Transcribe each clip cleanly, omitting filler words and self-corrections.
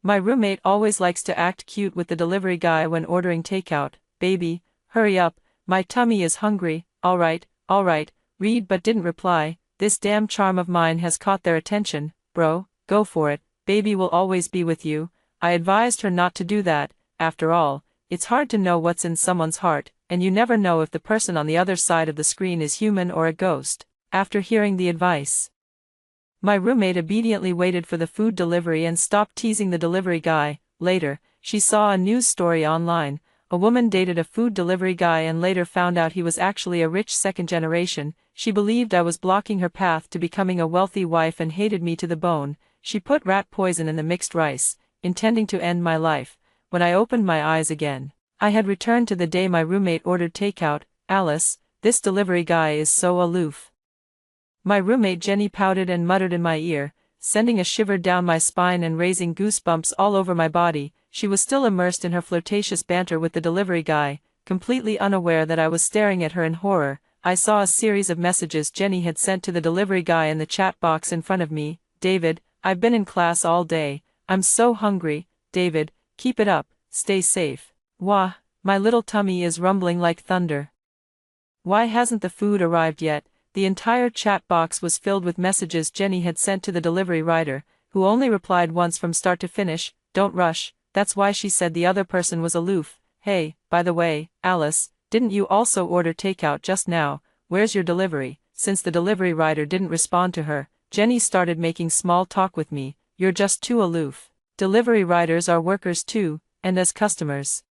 My roommate always likes to act cute with the delivery guy when ordering takeout. Baby, hurry up, my tummy is hungry. Alright, read but didn't reply. This damn charm of mine has caught their attention. Bro, go for it, baby will always be with you. I advised her not to do that. After all, it's hard to know what's in someone's heart, and you never know if the person on the other side of the screen is human or a ghost. After hearing the advice, my roommate obediently waited for the food delivery and stopped teasing the delivery guy. Later, she saw a news story online. A woman dated a food delivery guy and later found out he was actually a rich second generation. She believed I was blocking her path to becoming a wealthy wife and hated me to the bone. She put rat poison in the mixed rice, intending to end my life. When I opened my eyes again, I had returned to the day my roommate ordered takeout. Alice, this delivery guy is so aloof. My roommate Jenny pouted and muttered in my ear, sending a shiver down my spine and raising goosebumps all over my body. She was still immersed in her flirtatious banter with the delivery guy, completely unaware that I was staring at her in horror. I saw a series of messages Jenny had sent to the delivery guy in the chat box in front of me. David, I've been in class all day. I'm so hungry. David, keep it up, stay safe. Wah, my little tummy is rumbling like thunder. Why hasn't the food arrived yet? The entire chat box was filled with messages Jenny had sent to the delivery rider, who only replied once from start to finish. Don't rush. That's why she said the other person was aloof. Hey, by the way, Alice, didn't you also order takeout just now? Where's your delivery? Since the delivery rider didn't respond to her, Jenny started making small talk with me. You're just too aloof. Delivery riders are workers too, and as customers,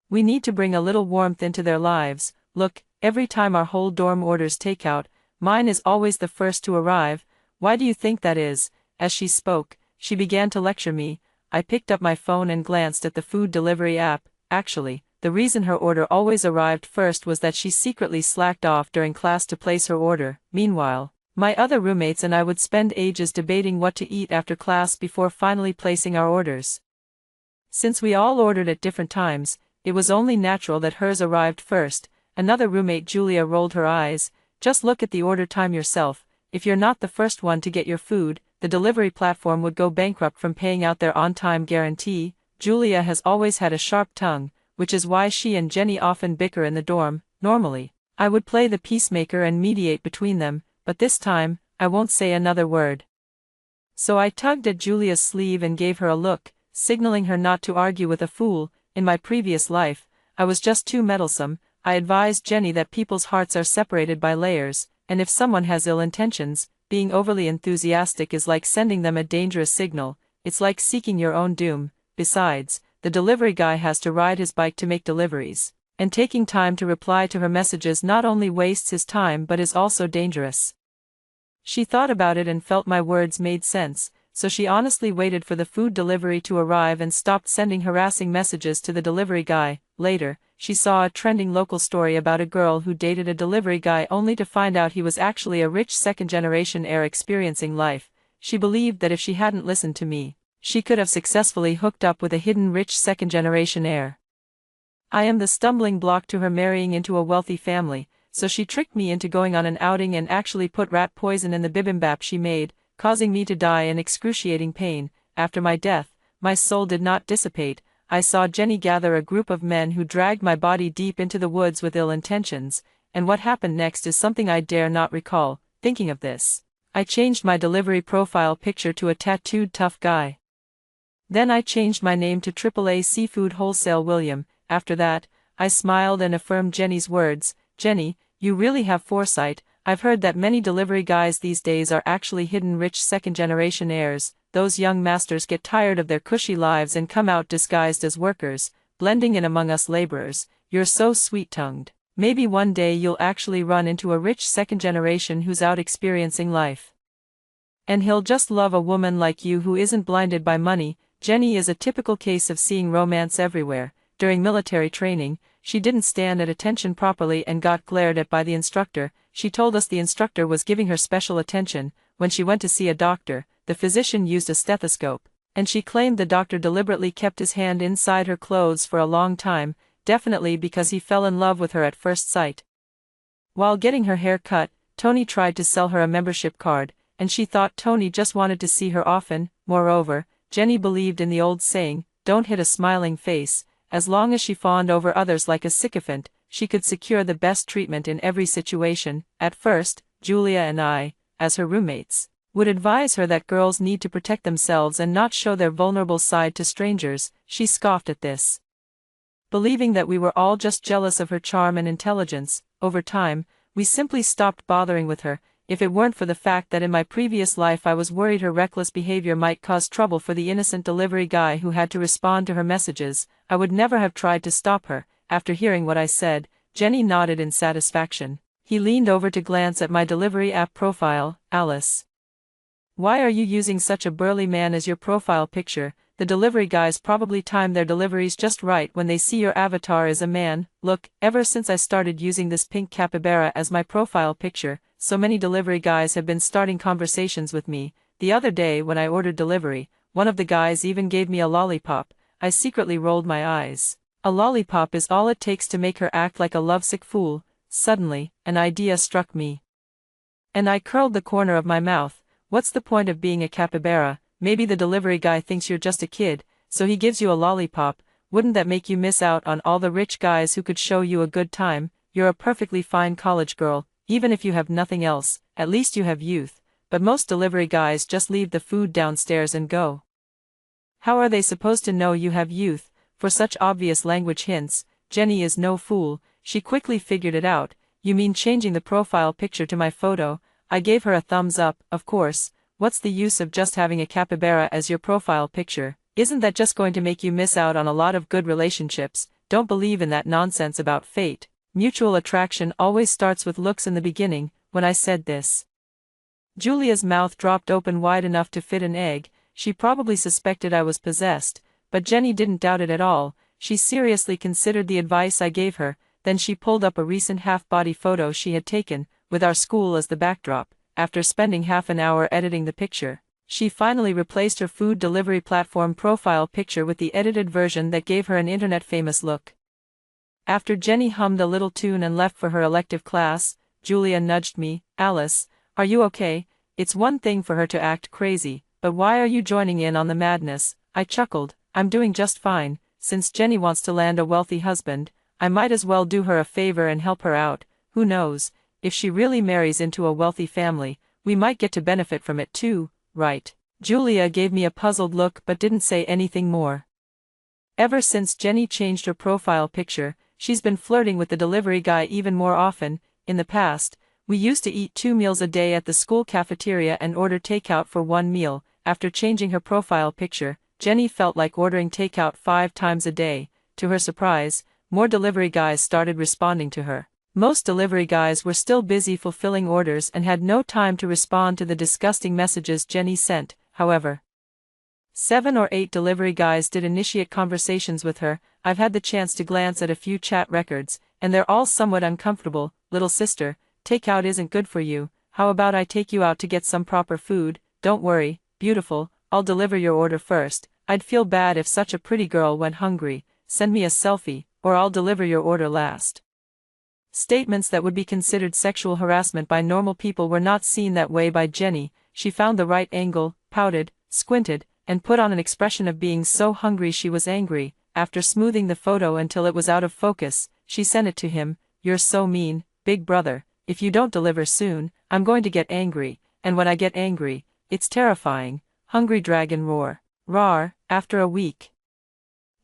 we need to bring a little warmth into their lives. Look, every time our whole dorm orders takeout, mine is always the first to arrive. Why do you think that is? As she spoke, she began to lecture me. I picked up my phone and glanced at the food delivery app. Actually, the reason her order always arrived first was that she secretly slacked off during class to place her order. Meanwhile, my other roommates and I would spend ages debating what to eat after class before finally placing our orders. Since we all ordered at different times, it was only natural that hers arrived first. Another roommate Julia rolled her eyes. Just look at the order time yourself. If you're not the first one to get your food, the delivery platform would go bankrupt from paying out their on-time guarantee. Julia has always had a sharp tongue, which is why she and Jenny often bicker in the dorm. Normally, I would play the peacemaker and mediate between them, but this time, I won't say another word. So I tugged at Julia's sleeve and gave her a look, signaling her not to argue with a fool. In my previous life, I was just too meddlesome. I advised Jenny that people's hearts are separated by layers, and if someone has ill intentions, being overly enthusiastic is like sending them a dangerous signal. It's like seeking your own doom. Besides, the delivery guy has to ride his bike to make deliveries, and taking time to reply to her messages not only wastes his time but is also dangerous. She thought about it and felt my words made sense, so she honestly waited for the food delivery to arrive and stopped sending harassing messages to the delivery guy. Later, she saw a trending local story about a girl who dated a delivery guy only to find out he was actually a rich second-generation heir experiencing life. She believed that if she hadn't listened to me, she could have successfully hooked up with a hidden rich second-generation heir. I am the stumbling block to her marrying into a wealthy family, so she tricked me into going on an outing and actually put rat poison in the bibimbap she made, causing me to die in excruciating pain. After my death, my soul did not dissipate. I saw Jenny gather a group of men who dragged my body deep into the woods with ill intentions, and what happened next is something I dare not recall. Thinking of this, I changed my delivery profile picture to a tattooed tough guy. Then I changed my name to AAA Seafood Wholesale William. After that, I smiled and affirmed Jenny's words. Jenny, you really have foresight. I've heard that many delivery guys these days are actually hidden rich second-generation heirs. Those young masters get tired of their cushy lives and come out disguised as workers, blending in among us laborers. You're so sweet-tongued. Maybe one day you'll actually run into a rich second generation who's out experiencing life. And he'll just love a woman like you who isn't blinded by money. Jenny is a typical case of seeing romance everywhere. During military training, she didn't stand at attention properly and got glared at by the instructor. She told us the instructor was giving her special attention. When she went to see a doctor, the physician used a stethoscope, and she claimed the doctor deliberately kept his hand inside her clothes for a long time, definitely because he fell in love with her at first sight. While getting her hair cut, Tony tried to sell her a membership card, and she thought Tony just wanted to see her often. Moreover, Jenny believed in the old saying, don't hit a smiling face. As long as she fawned over others like a sycophant, she could secure the best treatment in every situation. At first, Julia and I, as her roommates, would advise her that girls need to protect themselves and not show their vulnerable side to strangers. She scoffed at this, believing that we were all just jealous of her charm and intelligence. Over time, we simply stopped bothering with her. If it weren't for the fact that in my previous life I was worried her reckless behavior might cause trouble for the innocent delivery guy who had to respond to her messages, I would never have tried to stop her. After hearing what I said, Jenny nodded in satisfaction. He leaned over to glance at my delivery app profile. Alice, why are you using such a burly man as your profile picture? The delivery guys probably time their deliveries just right when they see your avatar is a man. Look, ever since I started using this pink capybara as my profile picture, so many delivery guys have been starting conversations with me. The other day when I ordered delivery, one of the guys even gave me a lollipop. I secretly rolled my eyes. A lollipop is all it takes to make her act like a lovesick fool. Suddenly, an idea struck me, and I curled the corner of my mouth. What's the point of being a capybara? Maybe the delivery guy thinks you're just a kid, so he gives you a lollipop. Wouldn't that make you miss out on all the rich guys who could show you a good time? You're a perfectly fine college girl, even if you have nothing else, at least you have youth. But most delivery guys just leave the food downstairs and go. How are they supposed to know you have youth? For such obvious language hints, Jenny is no fool. She quickly figured it out. You mean changing the profile picture to my photo? I gave her a thumbs up. Of course. What's the use of just having a capybara as your profile picture? Isn't that just going to make you miss out on a lot of good relationships? Don't believe in that nonsense about fate. Mutual attraction always starts with looks in the beginning. When I said this, Julia's mouth dropped open wide enough to fit an egg. She probably suspected I was possessed, but Jenny didn't doubt it at all. She seriously considered the advice I gave her. Then she pulled up a recent half-body photo she had taken, with our school as the backdrop. After spending half an hour editing the picture, she finally replaced her food delivery platform profile picture with the edited version that gave her an internet-famous look. After Jenny hummed a little tune and left for her elective class, Julia nudged me. Alice, are you okay? It's one thing for her to act crazy, but why are you joining in on the madness? I chuckled. I'm doing just fine. Since Jenny wants to land a wealthy husband, I might as well do her a favor and help her out. Who knows? If she really marries into a wealthy family, we might get to benefit from it too, right? Julia gave me a puzzled look but didn't say anything more. Ever since Jenny changed her profile picture, she's been flirting with the delivery guy even more often. In the past, we used to eat 2 meals a day at the school cafeteria and order takeout for 1 meal. After changing her profile picture, Jenny felt like ordering takeout 5 times a day. To her surprise, more delivery guys started responding to her. Most delivery guys were still busy fulfilling orders and had no time to respond to the disgusting messages Jenny sent. However, 7 or 8 delivery guys did initiate conversations with her. I've had the chance to glance at a few chat records, and they're all somewhat uncomfortable. Little sister, takeout isn't good for you. How about I take you out to get some proper food? Don't worry, beautiful, I'll deliver your order first. I'd feel bad if such a pretty girl went hungry. Send me a selfie, or I'll deliver your order last. Statements that would be considered sexual harassment by normal people were not seen that way by Jenny. She found the right angle, pouted, squinted, and put on an expression of being so hungry she was angry. After smoothing the photo until it was out of focus, she sent it to him. You're so mean, big brother. If you don't deliver soon, I'm going to get angry, and when I get angry, it's terrifying. Hungry dragon roar. Rawr. After a week,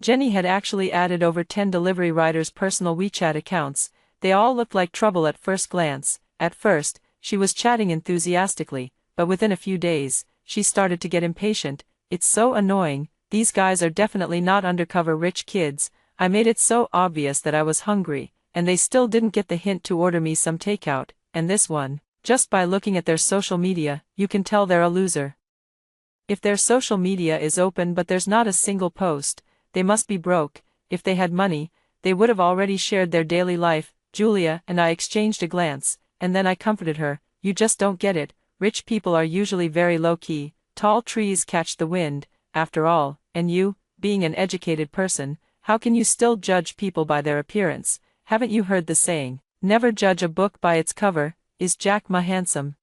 Jenny had actually added over 10 delivery riders' personal WeChat accounts. They all looked like trouble at first glance. At first, she was chatting enthusiastically, but within a few days, she started to get impatient. It's so annoying, these guys are definitely not undercover rich kids. I made it so obvious that I was hungry, and they still didn't get the hint to order me some takeout. And this one, just by looking at their social media, you can tell they're a loser. If their social media is open but there's not a single post, they must be broke. If they had money, they would have already shared their daily life. Julia and I exchanged a glance, and then I comforted her. You just don't get it. Rich people are usually very low-key. Tall trees catch the wind, after all, and you, being an educated person, how can you still judge people by their appearance? Haven't you heard the saying, never judge a book by its cover? Is Jack Ma handsome?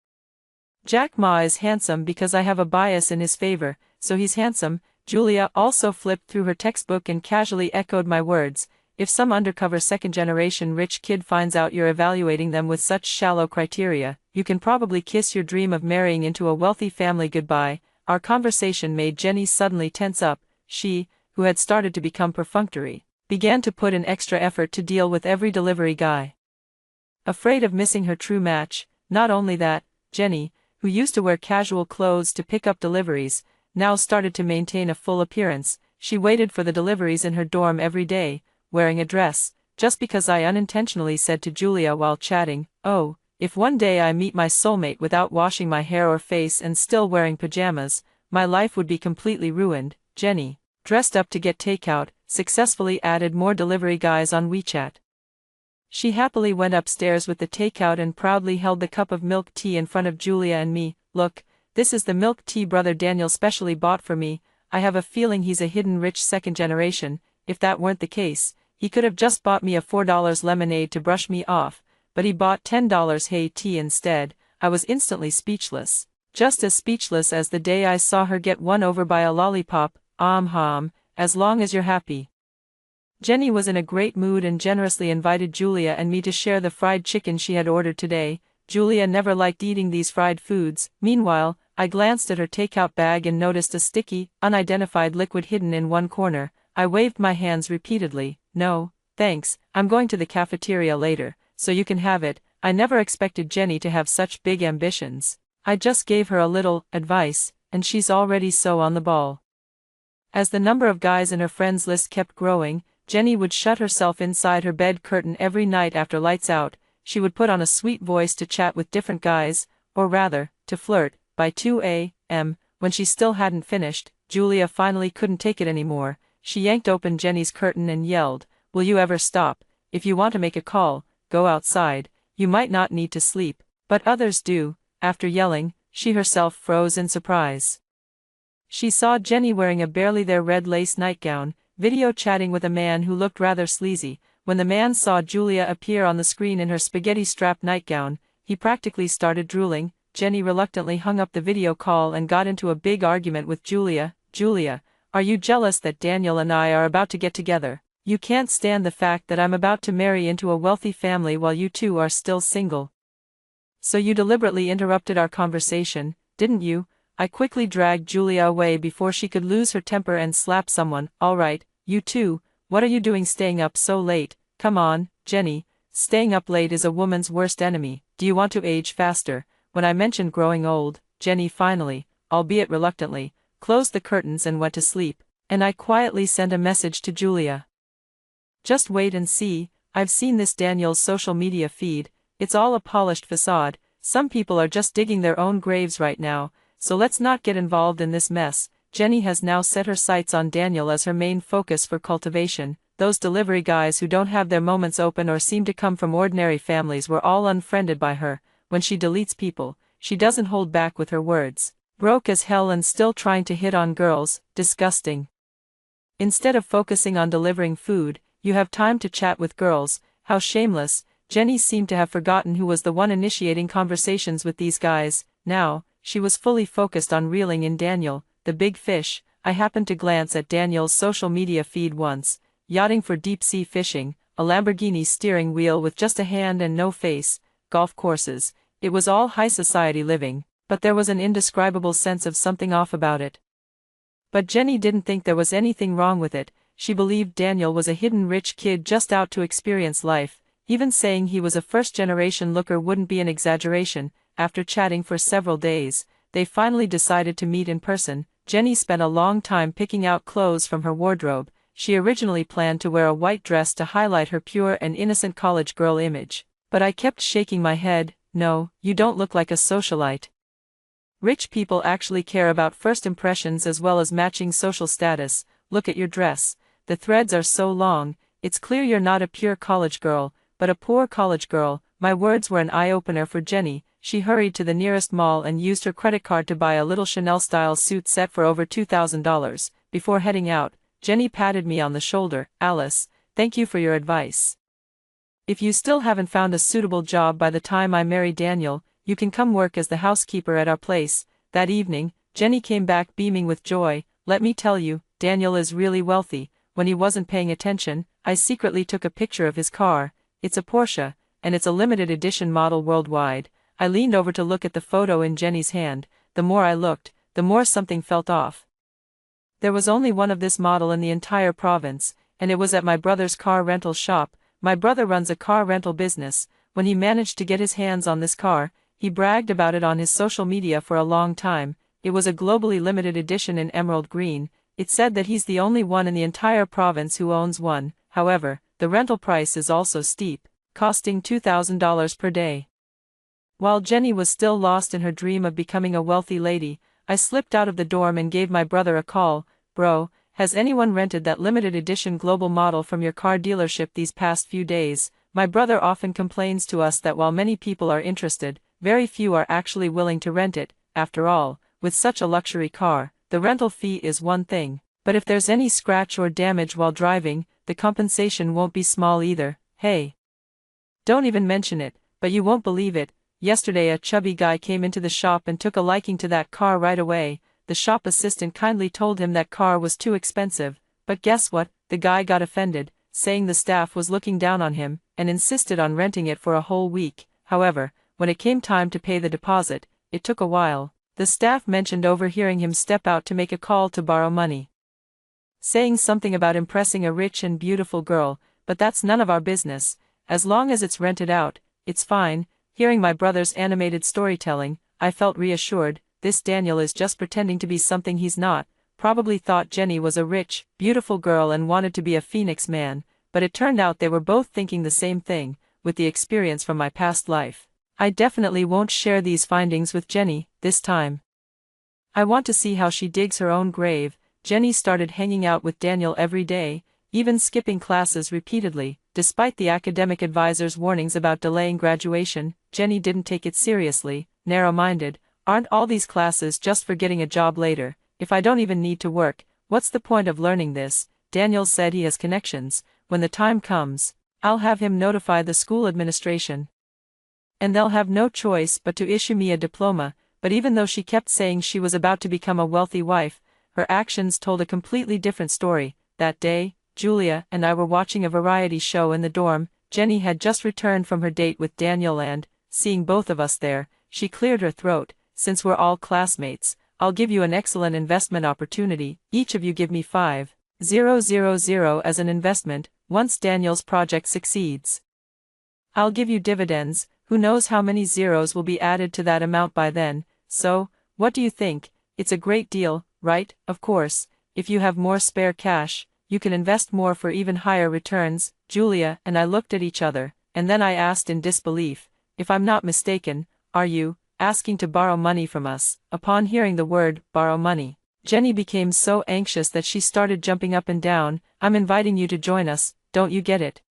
Jack Ma is handsome because I have a bias in his favor, so he's handsome. Julia also flipped through her textbook and casually echoed my words. If some undercover second-generation rich kid finds out you're evaluating them with such shallow criteria, you can probably kiss your dream of marrying into a wealthy family goodbye. Our conversation made Jenny suddenly tense up. She, who had started to become perfunctory, began to put in extra effort to deal with every delivery guy. Afraid of missing her true match. Not only that, Jenny, who used to wear casual clothes to pick up deliveries, now started to maintain a full appearance. She waited for the deliveries in her dorm every day, wearing a dress, just because I unintentionally said to Julia while chatting, "Oh, if one day I meet my soulmate without washing my hair or face and still wearing pajamas, my life would be completely ruined." Jenny, dressed up to get takeout, successfully added more delivery guys on WeChat. She happily went upstairs with the takeout and proudly held the cup of milk tea in front of Julia and me. "Look, this is the milk tea brother Daniel specially bought for me. I have a feeling he's a hidden rich second generation. If that weren't the case, he could have just bought me a $4 lemonade to brush me off, but he bought $10 hey tea instead." I was instantly speechless. Just as speechless as the day I saw her get won over by a lollipop. As long as you're happy. Jenny was in a great mood and generously invited Julia and me to share the fried chicken she had ordered today. Julia never liked eating these fried foods. Meanwhile, I glanced at her takeout bag and noticed a sticky, unidentified liquid hidden in one corner. I waved my hands repeatedly. "No, thanks, I'm going to the cafeteria later, so you can have it." I never expected Jenny to have such big ambitions. I just gave her a little advice, and she's already so on the ball. As the number of guys in her friends list kept growing, Jenny would shut herself inside her bed curtain every night after lights out. She would put on a sweet voice to chat with different guys, or rather, to flirt. By 2 a.m., when she still hadn't finished, Julia finally couldn't take it anymore. She yanked open Jenny's curtain and yelled, "Will you ever stop? If you want to make a call, go outside. You might not need to sleep, but others do." After yelling, she herself froze in surprise. She saw Jenny wearing a barely there red lace nightgown, video chatting with a man who looked rather sleazy. When the man saw Julia appear on the screen in her spaghetti-strapped nightgown, he practically started drooling. Jenny reluctantly hung up the video call and got into a big argument with Julia. "Julia, are you jealous that Daniel and I are about to get together? You can't stand the fact that I'm about to marry into a wealthy family while you two are still single. So you deliberately interrupted our conversation, didn't you?" I quickly dragged Julia away before she could lose her temper and slap someone. "All right, you two, what are you doing staying up so late? Come on, Jenny, staying up late is a woman's worst enemy. Do you want to age faster?" When I mentioned growing old, Jenny finally, albeit reluctantly, closed the curtains and went to sleep, and I quietly sent a message to Julia. "Just wait and see. I've seen this Daniel's social media feed. It's all a polished facade. Some people are just digging their own graves right now, so let's not get involved in this mess." Jenny has now set her sights on Daniel as her main focus for cultivation. Those delivery guys who don't have their moments open or seem to come from ordinary families were all unfriended by her. When she deletes people, she doesn't hold back with her words. Broke as hell and still trying to hit on girls, disgusting. Instead of focusing on delivering food, you have time to chat with girls. How shameless. Jenny seemed to have forgotten who was the one initiating conversations with these guys. Now, she was fully focused on reeling in Daniel, the big fish. I happened to glance at Daniel's social media feed once. Yachting for deep-sea fishing, a Lamborghini steering wheel with just a hand and no face, golf courses. It was all high society living, but there was an indescribable sense of something off about it. But Jenny didn't think there was anything wrong with it. She believed Daniel was a hidden rich kid just out to experience life. Even saying he was a first-generation looker wouldn't be an exaggeration. After chatting for several days, they finally decided to meet in person. Jenny spent a long time picking out clothes from her wardrobe. She originally planned to wear a white dress to highlight her pure and innocent college girl image. But I kept shaking my head. "No, you don't look like a socialite. Rich people actually care about first impressions as well as matching social status. Look at your dress. The threads are so long. It's clear you're not a pure college girl, but a poor college girl." My words were an eye-opener for Jenny. She hurried to the nearest mall and used her credit card to buy a little Chanel-style suit set for over $2,000. Before heading out, Jenny patted me on the shoulder. "Alice, thank you for your advice. If you still haven't found a suitable job by the time I marry Daniel, you can come work as the housekeeper at our place." That evening, Jenny came back beaming with joy. let me tell you, Daniel is really wealthy. When he wasn't paying attention, I secretly took a picture of his car. It's a Porsche, and it's a limited edition model worldwide. I leaned over to look at the photo in Jenny's hand. The more I looked, the more something felt off. There was only one of this model in the entire province, and it was at my brother's car rental shop. My brother runs a car rental business. When he managed to get his hands on this car, he bragged about it on his social media for a long time. It was a globally limited edition in emerald green. It said that he's the only one in the entire province who owns one. However, the rental price is also steep, costing $2,000 per day. While Jenny was still lost in her dream of becoming a wealthy lady, I slipped out of the dorm and gave my brother a call. Bro, has anyone rented that limited edition global model from your car dealership these past few days? My brother often complains to us that while many people are interested, very few are actually willing to rent it. After all, with such a luxury car, the rental fee is one thing, but if there's any scratch or damage while driving, the compensation won't be small either. Hey, don't even mention it, but you won't believe it. Yesterday a chubby guy came into the shop and took a liking to that car right away. The shop assistant kindly told him that car was too expensive, but guess what? The guy got offended, saying the staff was looking down on him, and insisted on renting it for a whole week. However, when it came time to pay the deposit, it took a while. The staff mentioned overhearing him step out to make a call to borrow money, saying something about impressing a rich and beautiful girl, but that's none of our business. As long as it's rented out, it's fine. Hearing my brother's animated storytelling, I felt reassured. This Daniel is just pretending to be something he's not. Probably thought Jenny was a rich, beautiful girl and wanted to be a Phoenix man, but it turned out they were both thinking the same thing. With the experience from my past life, I definitely won't share these findings with Jenny this time. I want to see how she digs her own grave. Jenny started hanging out with Daniel every day, even skipping classes repeatedly. Despite the academic advisor's warnings about delaying graduation, Jenny didn't take it seriously. Narrow-minded, aren't all these classes just for getting a job later? If I don't even need to work, what's the point of learning this? Daniel said he has connections. When the time comes, I'll have him notify the school administration, and they'll have no choice but to issue me a diploma. But even though she kept saying she was about to become a wealthy wife, her actions told a completely different story. That day, Julia and I were watching a variety show in the dorm. Jenny had just returned from her date with Daniel and, seeing both of us there, she cleared her throat. Since we're all classmates, I'll give you an excellent investment opportunity. Each of you give me 5,000 as an investment. Once Daniel's project succeeds, I'll give you dividends. Who knows how many zeros will be added to that amount by then? So, what do you think? It's a great deal, right? Of course, if you have more spare cash, you can invest more for even higher returns. Julia and I looked at each other, and then I asked in disbelief, if I'm not mistaken, are you asking to borrow money from us? Upon hearing the word, borrow money, Jenny became so anxious that she started jumping up and down. I'm inviting you to join us, don't you get it?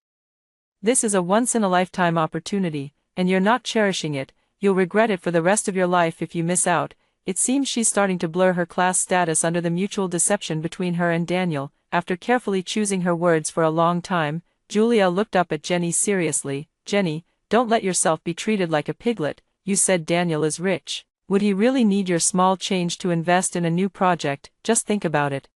This is a once-in-a-lifetime opportunity, and you're not cherishing it. You'll regret it for the rest of your life if you miss out. It seems she's starting to blur her class status under the mutual deception between her and Daniel. After carefully choosing her words for a long time, Julia looked up at Jenny seriously. Jenny, don't let yourself be treated like a piglet. You said Daniel is rich. Would he really need your small change to invest in a new project? Just think about it.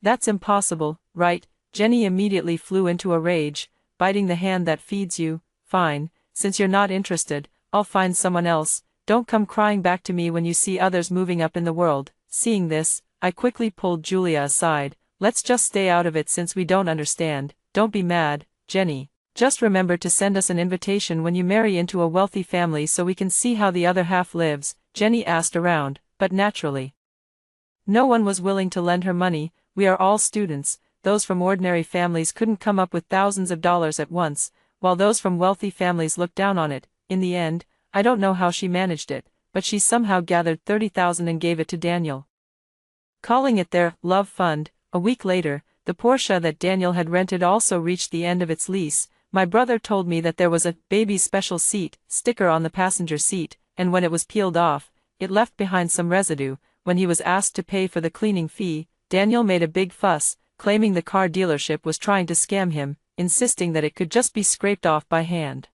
That's impossible, right? Jenny immediately flew into a rage. Biting the hand that feeds you. Fine, since you're not interested, I'll find someone else. Don't come crying back to me when you see others moving up in the world. Seeing this, I quickly pulled Julia aside. Let's just stay out of it since we don't understand. Don't be mad, Jenny. Just remember to send us an invitation when you marry into a wealthy family so we can see how the other half lives. Jenny asked around, but naturally, no one was willing to lend her money. We are all students. Those from ordinary families couldn't come up with thousands of dollars at once, while those from wealthy families looked down on it. In the end, I don't know how she managed it, but she somehow gathered $30,000 and gave it to Daniel, calling it their love fund. A week later, the Porsche that Daniel had rented also reached the end of its lease. My brother told me that there was a baby special seat sticker on the passenger seat, and when it was peeled off, it left behind some residue. When he was asked to pay for the cleaning fee, Daniel made a big fuss, claiming the car dealership was trying to scam him, insisting that it could just be scraped off by hand.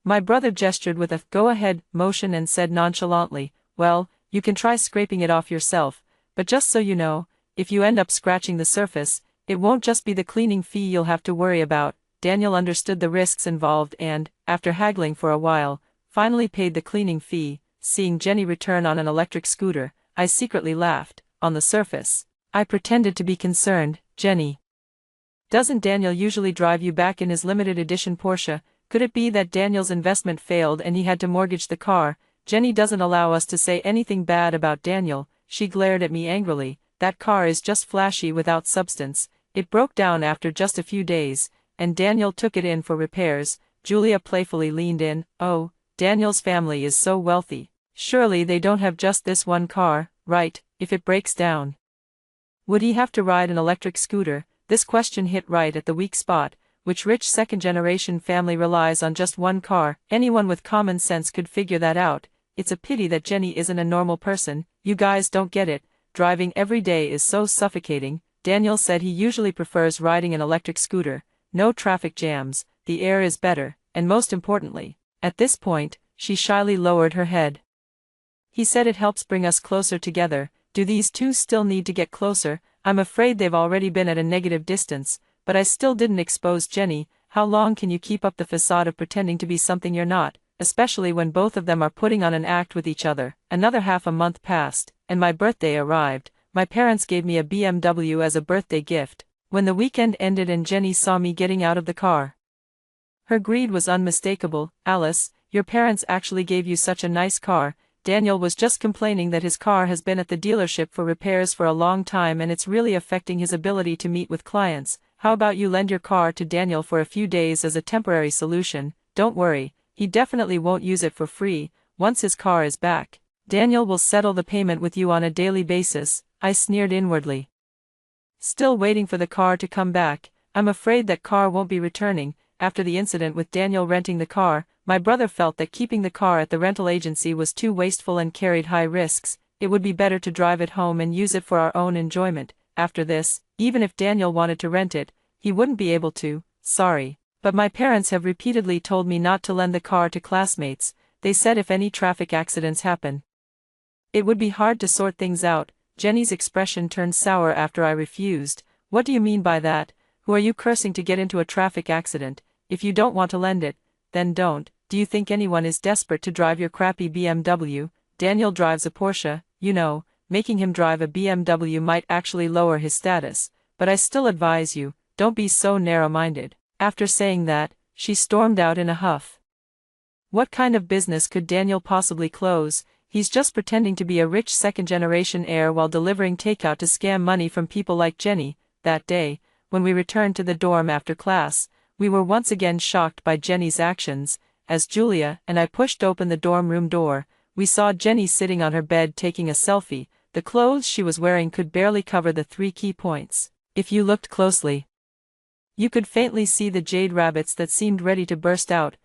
My brother gestured with a go-ahead motion and said nonchalantly, well, you can try scraping it off yourself, But just so you know, if you end up scratching the surface, it won't just be the cleaning fee you'll have to worry about. Daniel understood the risks involved and, after haggling for a while, finally paid the cleaning fee. Seeing Jenny return on an electric scooter, I secretly laughed. On the surface, I pretended to be concerned. Jenny, doesn't Daniel usually drive you back in his limited edition Porsche? Could it be that Daniel's investment failed and he had to mortgage the car? Jenny doesn't allow us to say anything bad about Daniel. She glared at me angrily. That car is just flashy without substance. It broke down after just a few days, and Daniel took it in for repairs. Julia playfully leaned in. Oh, Daniel's family is so wealthy. Surely they don't have just this one car, right? If it breaks down, would he have to ride an electric scooter? This question hit right at the weak spot. Which rich second-generation family relies on just one car? Anyone with common sense could figure that out. It's a pity that Jenny isn't a normal person. You guys don't get it. Driving every day is so suffocating. Daniel said he usually prefers riding an electric scooter. No traffic jams, the air is better, and most importantly, at this point, she shyly lowered her head. He said it helps bring us closer together. Do these two still need to get closer? I'm afraid they've already been at a negative distance, but I still didn't expose Jenny. How long can you keep up the facade of pretending to be something you're not, especially when both of them are putting on an act with each other? Another half a month passed, and my birthday arrived. My parents gave me a BMW as a birthday gift. When the weekend ended and Jenny saw me getting out of the car, her greed was unmistakable. Alice, your parents actually gave you such a nice car. Daniel was just complaining that his car has been at the dealership for repairs for a long time and it's really affecting his ability to meet with clients. How about you lend your car to Daniel for a few days as a temporary solution? Don't worry, he definitely won't use it for free. Once his car is back, Daniel will settle the payment with you on a daily basis. I sneered inwardly. Still waiting for the car to come back. I'm afraid that car won't be returning. After the incident with Daniel renting the car, my brother felt that keeping the car at the rental agency was too wasteful and carried high risks. It would be better to drive it home and use it for our own enjoyment. After this, even if Daniel wanted to rent it, he wouldn't be able to. Sorry, but my parents have repeatedly told me not to lend the car to classmates. They said if any traffic accidents happen, it would be hard to sort things out. Jenny's expression turned sour after I refused. What do you mean by that? Who are you cursing to get into a traffic accident? If you don't want to lend it, then don't. Do you think anyone is desperate to drive your crappy BMW? Daniel drives a Porsche, you know. Making him drive a BMW might actually lower his status, but I still advise you, don't be so narrow-minded. After saying that, she stormed out in a huff. What kind of business could Daniel possibly close? He's just pretending to be a rich second-generation heir while delivering takeout to scam money from people like Jenny. That day, when we returned to the dorm after class, we were once again shocked by Jenny's actions. As Julia and I pushed open the dorm room door, we saw Jenny sitting on her bed taking a selfie. The clothes she was wearing could barely cover the 3 key points. If you looked closely, you could faintly see the jade rabbits that seemed ready to burst out.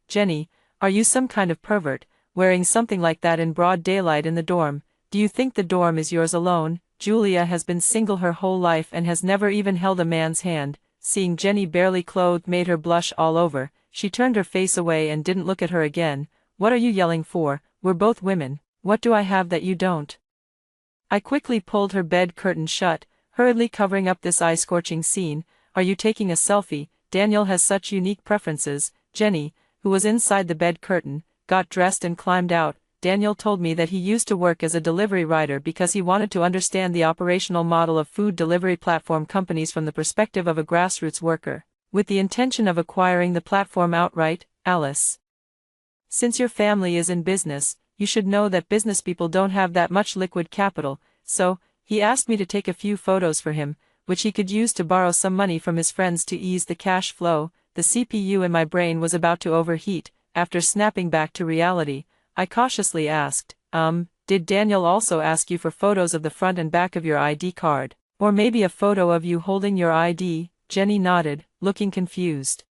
Jenny, are you some kind of pervert, wearing something like that in broad daylight in the dorm? Do you think the dorm is yours alone? Julia has been single her whole life and has never even held a man's hand. Seeing Jenny barely clothed made her blush all over. She turned her face away and didn't look at her again. What are you yelling for? We're both women. What do I have that you don't? I quickly pulled her bed curtain shut, hurriedly covering up this eye-scorching scene. Are you taking a selfie? Daniel has such unique preferences. Jenny, who was inside the bed curtain, got dressed and climbed out. Daniel told me that he used to work as a delivery rider because he wanted to understand the operational model of food delivery platform companies from the perspective of a grassroots worker, with the intention of acquiring the platform outright. Alice, since your family is in business, you should know that business people don't have that much liquid capital, so he asked me to take a few photos for him, which he could use to borrow some money from his friends to ease the cash flow. The CPU in my brain was about to overheat. After snapping back to reality, I cautiously asked, did Daniel also ask you for photos of the front and back of your ID card? Or maybe a photo of you holding your ID? Jenny nodded, looking confused.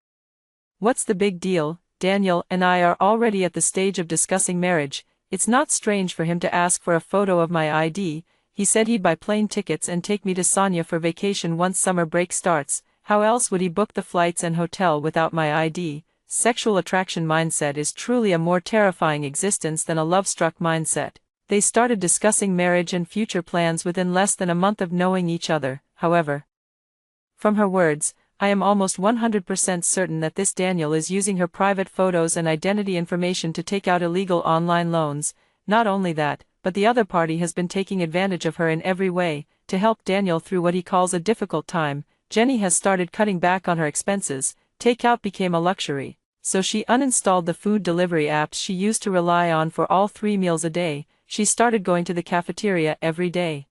What's the big deal? Daniel and I are already at the stage of discussing marriage. It's not strange for him to ask for a photo of my ID. He said he'd buy plane tickets and take me to Sonia for vacation once summer break starts. How else would he book the flights and hotel without my ID? Sexual attraction mindset is truly a more terrifying existence than a love-struck mindset. They started discussing marriage and future plans within less than a month of knowing each other, however. From her words, I am almost 100% certain that this Daniel is using her private photos and identity information to take out illegal online loans. Not only that, but the other party has been taking advantage of her in every way, to help Daniel through what he calls a difficult time. Jenny has started cutting back on her expenses. Takeout became a luxury, so she uninstalled the food delivery apps she used to rely on for all 3 meals a day. She started going to the cafeteria every day,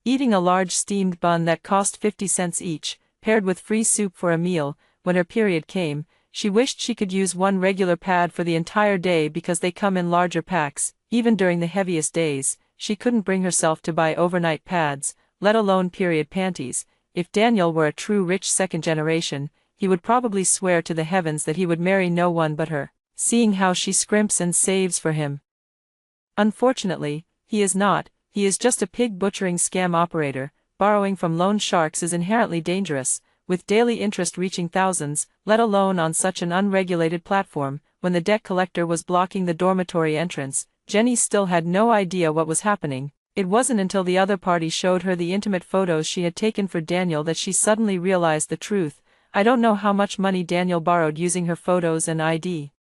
eating a large steamed bun that cost 50 cents each, paired with free soup for a meal. When her period came, she wished she could use one regular pad for the entire day because they come in larger packs. Even during the heaviest days, she couldn't bring herself to buy overnight pads, let alone period panties. If Daniel were a true rich second generation, he would probably swear to the heavens that he would marry no one but her, seeing how she scrimps and saves for him. Unfortunately, he is not. He is just a pig butchering scam operator. Borrowing from loan sharks is inherently dangerous, with daily interest reaching thousands, let alone on such an unregulated platform. When the debt collector was blocking the dormitory entrance, Jenny still had no idea what was happening. It wasn't until the other party showed her the intimate photos she had taken for Daniel that she suddenly realized the truth. I don't know how much money Daniel borrowed using her photos and ID,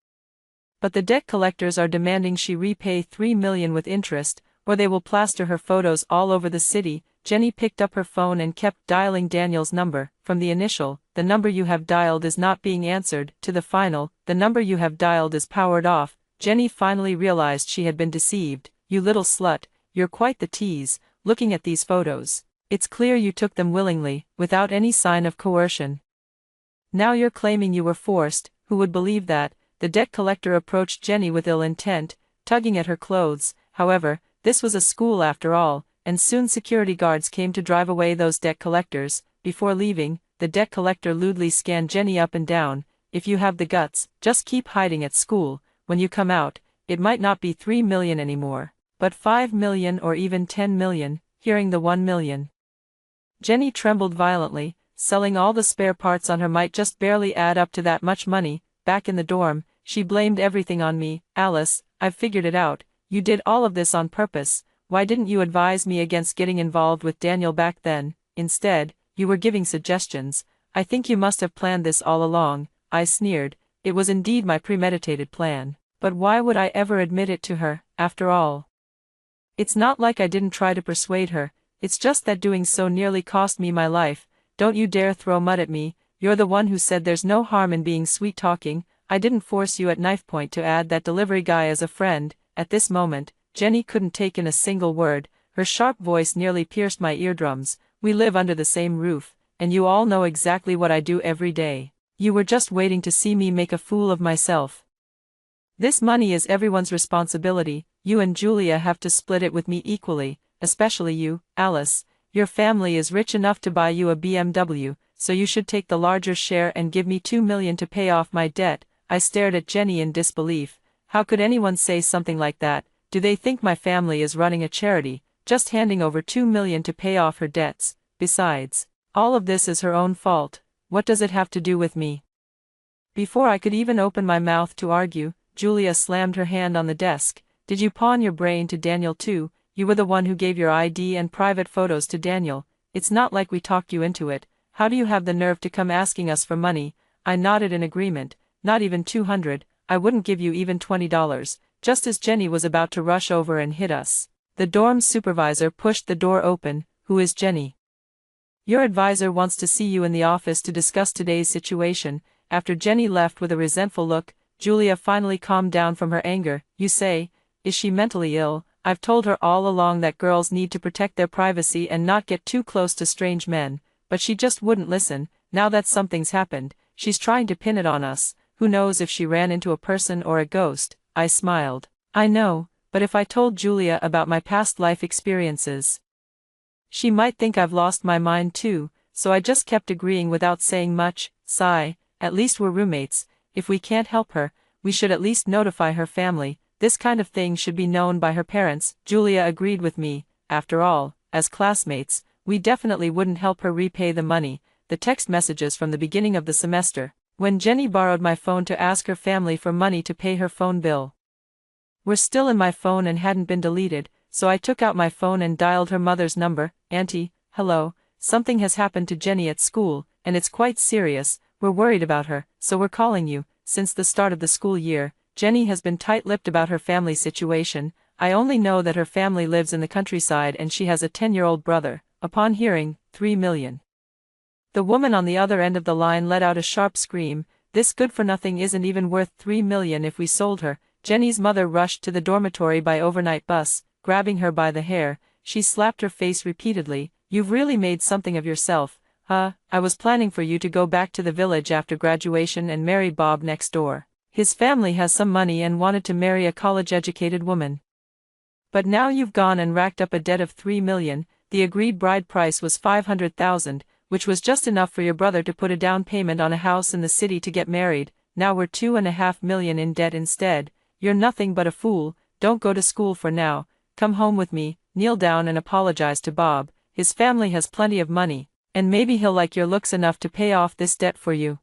but the debt collectors are demanding she repay $3 million with interest, or they will plaster her photos all over the city. Jenny picked up her phone and kept dialing Daniel's number. From the initial, "The number you have dialed is not being answered," to the final, "The number you have dialed is powered off." Jenny finally realized she had been deceived. "You little slut, you're quite the tease. Looking at these photos, it's clear you took them willingly, without any sign of coercion. Now you're claiming you were forced. Who would believe that?" The debt collector approached Jenny with ill intent, tugging at her clothes. However, this was a school after all, and soon security guards came to drive away those debt collectors. Before leaving, the debt collector lewdly scanned Jenny up and down. "If you have the guts, just keep hiding at school. When you come out, it might not be 3 million anymore, but 5 million or even 10 million. Hearing the 1 million, Jenny trembled violently. Selling all the spare parts on her might just barely add up to that much money. Back in the dorm, she blamed everything on me. "Alice, I've figured it out. You did all of this on purpose. Why didn't you advise me against getting involved with Daniel back then? Instead, you were giving suggestions. I think you must have planned this all along." I sneered. It was indeed my premeditated plan. But why would I ever admit it to her, after all? It's not like I didn't try to persuade her, it's just that doing so nearly cost me my life. "Don't you dare throw mud at me. You're the one who said there's no harm in being sweet-talking. I didn't force you at knife point to add that delivery guy as a friend." At this moment, Jenny couldn't take in a single word. Her sharp voice nearly pierced my eardrums. "We live under the same roof, and you all know exactly what I do every day. You were just waiting to see me make a fool of myself. This money is everyone's responsibility. You and Julia have to split it with me equally, especially you, Alice. Your family is rich enough to buy you a BMW, so you should take the larger share and give me 2 million to pay off my debt." I stared at Jenny in disbelief. How could anyone say something like that? Do they think my family is running a charity, just handing over 2 million to pay off her debts? Besides, all of this is her own fault. What does it have to do with me? Before I could even open my mouth to argue, Julia slammed her hand on the desk. "Did you pawn your brain to Daniel too? You were the one who gave your ID and private photos to Daniel. It's not like we talked you into it. How do you have the nerve to come asking us for money?" I nodded in agreement. "Not even 200, I wouldn't give you even $20. Just as Jenny was about to rush over and hit us, the dorm supervisor pushed the door open. "Who is Jenny?" "Your advisor wants to see you in the office to discuss today's situation." After Jenny left with a resentful look, Julia finally calmed down from her anger. "You say, is she mentally ill? I've told her all along that girls need to protect their privacy and not get too close to strange men, but she just wouldn't listen. Now that something's happened, she's trying to pin it on us. Who knows if she ran into a person or a ghost?" I smiled. "I know, but if I told Julia about my past life experiences, she might think I've lost my mind too," so I just kept agreeing without saying much. Sigh, at least we're roommates. If we can't help her, we should at least notify her family. This kind of thing should be known by her parents. Julia agreed with me. After all, as classmates, we definitely wouldn't help her repay the money. The text messages from the beginning of the semester, when Jenny borrowed my phone to ask her family for money to pay her phone bill. were still in my phone and hadn't been deleted, so I took out my phone and dialed her mother's number. "Auntie, hello, something has happened to Jenny at school, and it's quite serious. We're worried about her, so we're calling you." Since the start of the school year, Jenny has been tight-lipped about her family situation. I only know that her family lives in the countryside and she has a 10-year-old brother. Upon hearing, 3 million. The woman on the other end of the line let out a sharp scream. "This good-for-nothing isn't even worth 3 million if we sold her." Jenny's mother rushed to the dormitory by overnight bus. Grabbing her by the hair, she slapped her face repeatedly. "You've really made something of yourself, huh? I was planning for you to go back to the village after graduation and marry Bob next door. His family has some money and wanted to marry a college-educated woman. But now you've gone and racked up a debt of 3 million. The agreed bride price was 500,000, which was just enough for your brother to put a down payment on a house in the city to get married. Now we're 2.5 million in debt instead. You're nothing but a fool. Don't go to school for now. Come home with me, kneel down and apologize to Bob. His family has plenty of money, and maybe he'll like your looks enough to pay off this debt for you."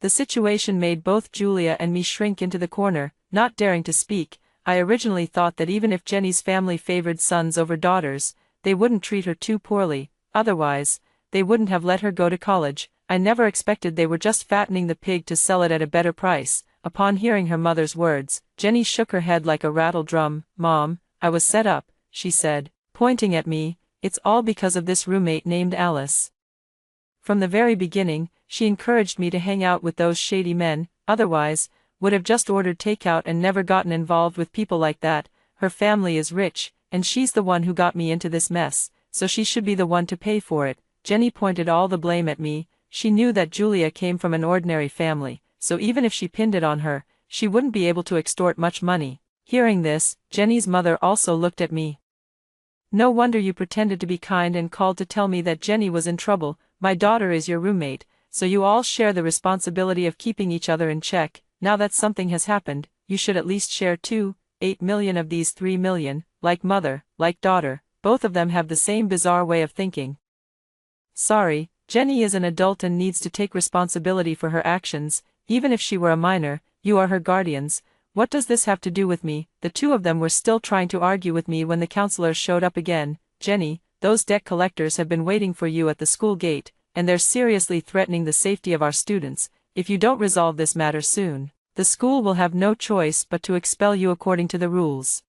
The situation made both Julia and me shrink into the corner, not daring to speak. I originally thought that even if Jenny's family favored sons over daughters, they wouldn't treat her too poorly. Otherwise, they wouldn't have let her go to college. I never expected they were just fattening the pig to sell it at a better price. Upon hearing her mother's words, Jenny shook her head like a rattle drum. "Mom, I was set up," she said, pointing at me. "It's all because of this roommate named Alice. From the very beginning, she encouraged me to hang out with those shady men. Otherwise, would have just ordered takeout and never gotten involved with people like that. Her family is rich, and she's the one who got me into this mess, so she should be the one to pay for it." Jenny pointed all the blame at me. She knew that Julia came from an ordinary family, so even if she pinned it on her, she wouldn't be able to extort much money. Hearing this, Jenny's mother also looked at me. "No wonder you pretended to be kind and called to tell me that Jenny was in trouble. My daughter is your roommate, so you all share the responsibility of keeping each other in check. Now that something has happened, you should at least share 8 million of these 3 million, like mother, like daughter. Both of them have the same bizarre way of thinking." "Sorry, Jenny is an adult and needs to take responsibility for her actions, even if she were a minor. You are her guardians. What does this have to do with me?" The two of them were still trying to argue with me when the counselor showed up again. "Jenny, those debt collectors have been waiting for you at the school gate, and they're seriously threatening the safety of our students. If you don't resolve this matter soon, the school will have no choice but to expel you according to the rules."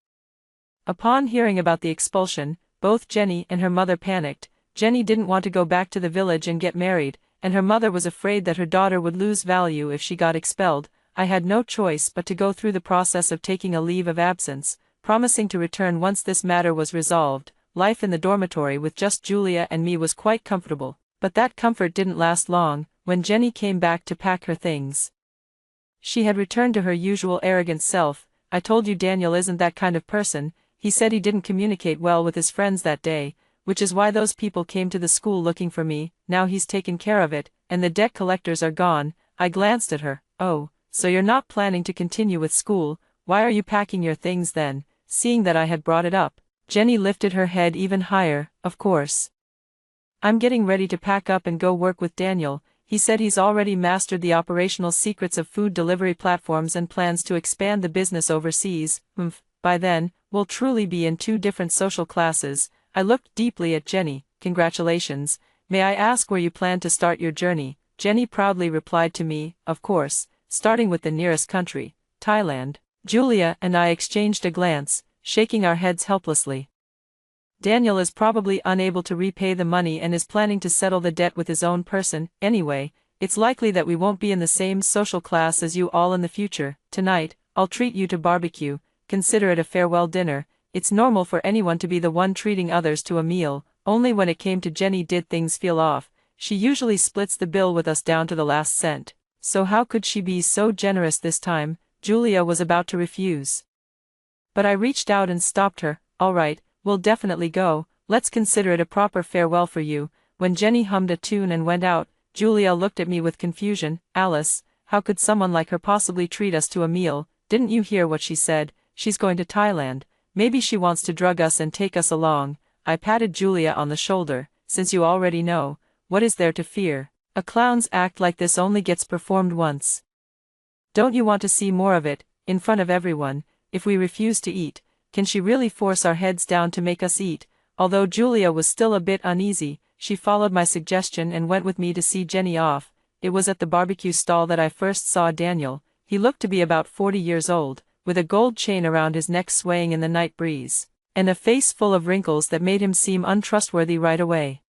Upon hearing about the expulsion, both Jenny and her mother panicked. Jenny didn't want to go back to the village and get married, and her mother was afraid that her daughter would lose value if she got expelled. I had no choice but to go through the process of taking a leave of absence, promising to return once this matter was resolved. Life in the dormitory with just Julia and me was quite comfortable, but that comfort didn't last long. When Jenny came back to pack her things, she had returned to her usual arrogant self. "I told you Daniel isn't that kind of person. He said he didn't communicate well with his friends that day, which is why those people came to the school looking for me. Now he's taken care of it, and the debt collectors are gone." I glanced at her. "Oh, so you're not planning to continue with school? Why are you packing your things then?" Seeing that I had brought it up, Jenny lifted her head even higher. "Of course. I'm getting ready to pack up and go work with Daniel. He said he's already mastered the operational secrets of food delivery platforms and plans to expand the business overseas. By then, we'll truly be in two different social classes." I looked deeply at Jenny. "Congratulations. May I ask where you plan to start your journey?" Jenny proudly replied to me, "Of course, starting with the nearest country, Thailand." Julia and I exchanged a glance, shaking our heads helplessly. "Daniel is probably unable to repay the money and is planning to settle the debt with his own person. Anyway, it's likely that we won't be in the same social class as you all in the future. Tonight, I'll treat you to barbecue. Consider it a farewell dinner." It's normal for anyone to be the one treating others to a meal. Only when it came to Jenny did things feel off. She usually splits the bill with us down to the last cent. So how could she be so generous this time? Julia was about to refuse, but I reached out and stopped her. "All right, we'll definitely go. Let's consider it a proper farewell for you." When Jenny hummed a tune and went out, Julia looked at me with confusion. "Alice, how could someone like her possibly treat us to a meal? Didn't you hear what she said? She's going to Thailand. Maybe she wants to drug us and take us along." I patted Julia on the shoulder. "Since you already know, what is there to fear? A clown's act like this only gets performed once. Don't you want to see more of it, in front of everyone?" if we refuse to eat, can she really force our heads down to make us eat? Although Julia was still a bit uneasy, she followed my suggestion and went with me to see Jenny off. It was at the barbecue stall that I first saw Daniel. He looked to be about 40 years old, with a gold chain around his neck swaying in the night breeze, and a face full of wrinkles that made him seem untrustworthy right away.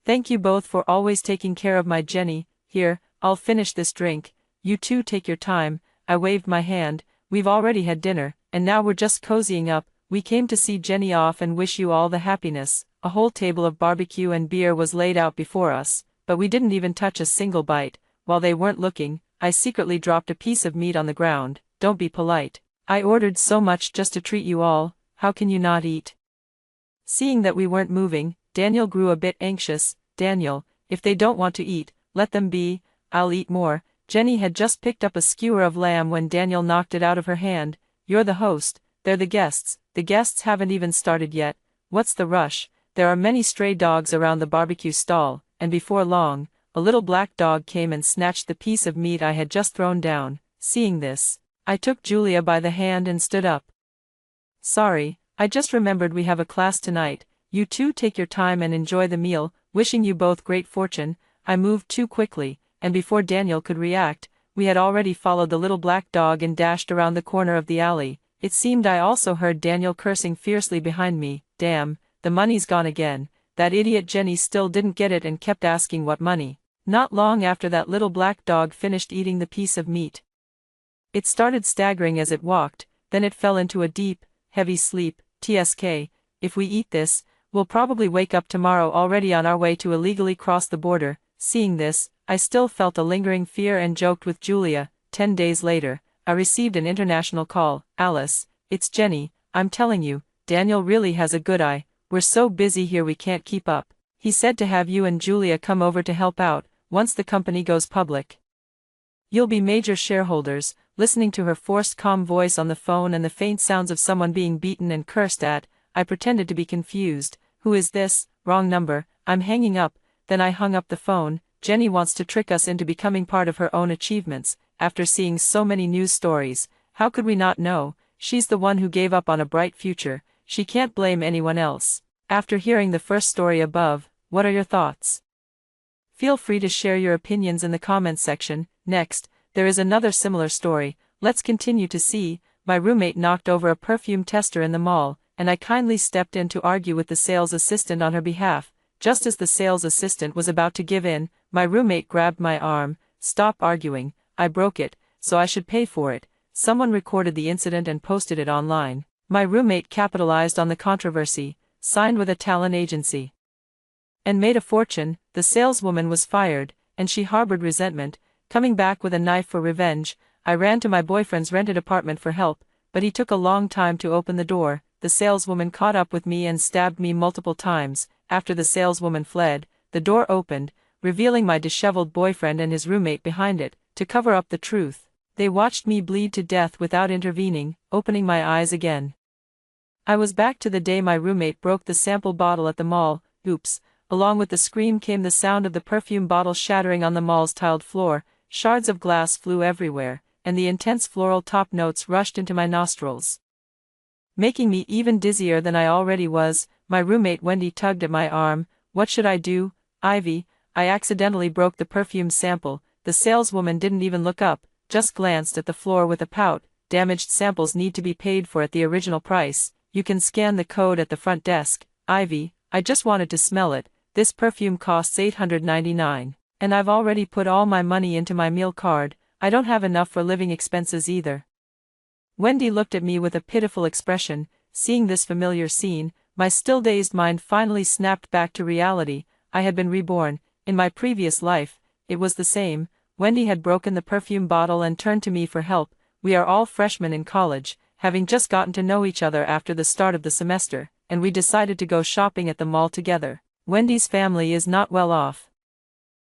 "Thank you both for always taking care of my Jenny. Here, I'll finish this drink. You two take your time." I waved my hand. "We've already had dinner, and now we're just cozying up. We came to see Jenny off and wish you all the happiness." A whole table of barbecue and beer was laid out before us, but we didn't even touch a single bite. While they weren't looking, I secretly dropped a piece of meat on the ground. "Don't be polite. I ordered so much just to treat you all. How can you not eat?" Seeing that we weren't moving, Daniel grew a bit anxious. "Daniel, if they don't want to eat, let them be. I'll eat more." Jenny had just picked up a skewer of lamb when Daniel knocked it out of her hand. "You're the host, they're the guests. The guests haven't even started yet. What's the rush?" There are many stray dogs around the barbecue stall, and before long, a little black dog came and snatched the piece of meat I had just thrown down. Seeing this, I took Julia by the hand and stood up. "Sorry, I just remembered we have a class tonight. You two take your time and enjoy the meal. Wishing you both great fortune." I moved too quickly, and before Daniel could react, we had already followed the little black dog and dashed around the corner of the alley. It seemed I also heard Daniel cursing fiercely behind me. "Damn, the money's gone again. That idiot Jenny still didn't get it and kept asking what money." Not long after that little black dog finished eating the piece of meat. It started staggering as it walked, then it fell into a deep, heavy sleep. "TSK, if we eat this, we'll probably wake up tomorrow already on our way to illegally cross the border." Seeing this, I still felt a lingering fear and joked with Julia. 10 days later, I received an international call. "Alice, it's Jenny. I'm telling you, Daniel really has a good eye. We're so busy here we can't keep up. He said to have you and Julia come over to help out, once the company goes public. You'll be major shareholders." Listening to her forced calm voice on the phone and the faint sounds of someone being beaten and cursed at, I pretended to be confused. "Who is this? Wrong number. I'm hanging up." Then I hung up the phone. Jenny wants to trick us into becoming part of her own achievements. After seeing so many news stories, how could we not know? She's the one who gave up on a bright future. She can't blame anyone else. After hearing the first story above, what are your thoughts? Feel free to share your opinions in the comments section. Next, there is another similar story. Let's continue to see. My roommate knocked over a perfume tester in the mall, and I kindly stepped in to argue with the sales assistant on her behalf. Just as the sales assistant was about to give in, my roommate grabbed my arm. "Stop arguing. I broke it, so I should pay for it." Someone recorded the incident and posted it online. My roommate capitalized on the controversy, signed with a talent agency, and made a fortune. The saleswoman was fired, and she harbored resentment, coming back with a knife for revenge. I ran to my boyfriend's rented apartment for help, but he took a long time to open the door. The saleswoman caught up with me and stabbed me multiple times. After the saleswoman fled, the door opened, revealing my disheveled boyfriend and his roommate behind it. To cover up the truth, they watched me bleed to death without intervening, opening my eyes again. I was back to the day my roommate broke the sample bottle at the mall. Oops. Along with the scream came the sound of the perfume bottle shattering on the mall's tiled floor. Shards of glass flew everywhere, and the intense floral top notes rushed into my nostrils, making me even dizzier than I already was. My roommate Wendy tugged at my arm. "What should I do, Ivy?" I accidentally broke the perfume sample. The saleswoman didn't even look up, just glanced at the floor with a pout. "Damaged samples need to be paid for at the original price. You can scan the code at the front desk." "Ivy, I just wanted to smell it. This perfume costs $899, and I've already put all my money into my meal card. I don't have enough for living expenses either." Wendy looked at me with a pitiful expression. Seeing this familiar scene, my still dazed mind finally snapped back to reality. I had been reborn. In my previous life, it was the same. Wendy had broken the perfume bottle and turned to me for help. We are all freshmen in college, having just gotten to know each other after the start of the semester, and we decided to go shopping at the mall together. Wendy's family is not well off,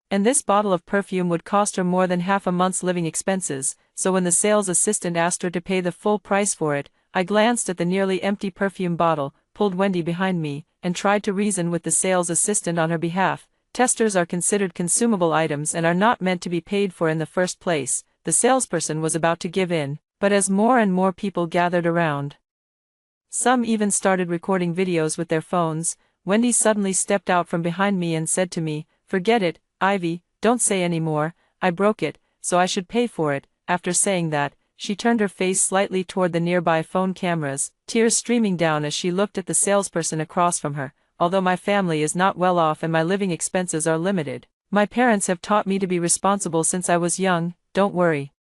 and this bottle of perfume would cost her more than half a month's living expenses, so when the sales assistant asked her to pay the full price for it, I glanced at the nearly empty perfume bottle, pulled Wendy behind me, and tried to reason with the sales assistant on her behalf. Testers are considered consumable items and are not meant to be paid for in the first place. The salesperson was about to give in, But as more and more people gathered around, some even started recording videos with their phones, Wendy suddenly stepped out from behind me and said to me, "Forget it, Ivy, don't say any more, I broke it, so I should pay for it." After saying that, she turned her face slightly toward the nearby phone cameras, tears streaming down as she looked at the salesperson across from her. "Although my family is not well off and my living expenses are limited, my parents have taught me to be responsible since I was young. Don't worry.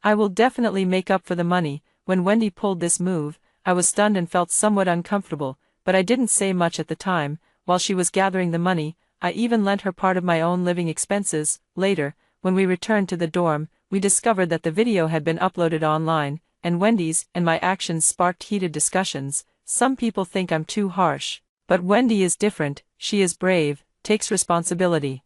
I will definitely make up for the money." When Wendy pulled this move, I was stunned and felt somewhat uncomfortable, but I didn't say much at the time. While she was gathering the money, I even lent her part of my own living expenses. Later, when we returned to the dorm, we discovered that the video had been uploaded online, and Wendy's and my actions sparked heated discussions. Some people think I'm too harsh, but Wendy is different. She is brave, takes responsibility,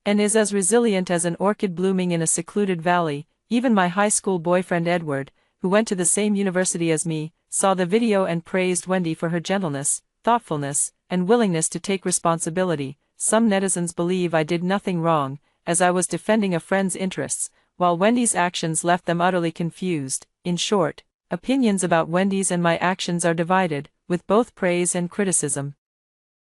and is as resilient as an orchid blooming in a secluded valley. Even my high school boyfriend Edward, who went to the same university as me, saw the video and praised Wendy for her gentleness, thoughtfulness, and willingness to take responsibility. Some netizens believe I did nothing wrong, as I was defending a friend's interests, while Wendy's actions left them utterly confused. In short, opinions about Wendy's and my actions are divided, with both praise and criticism.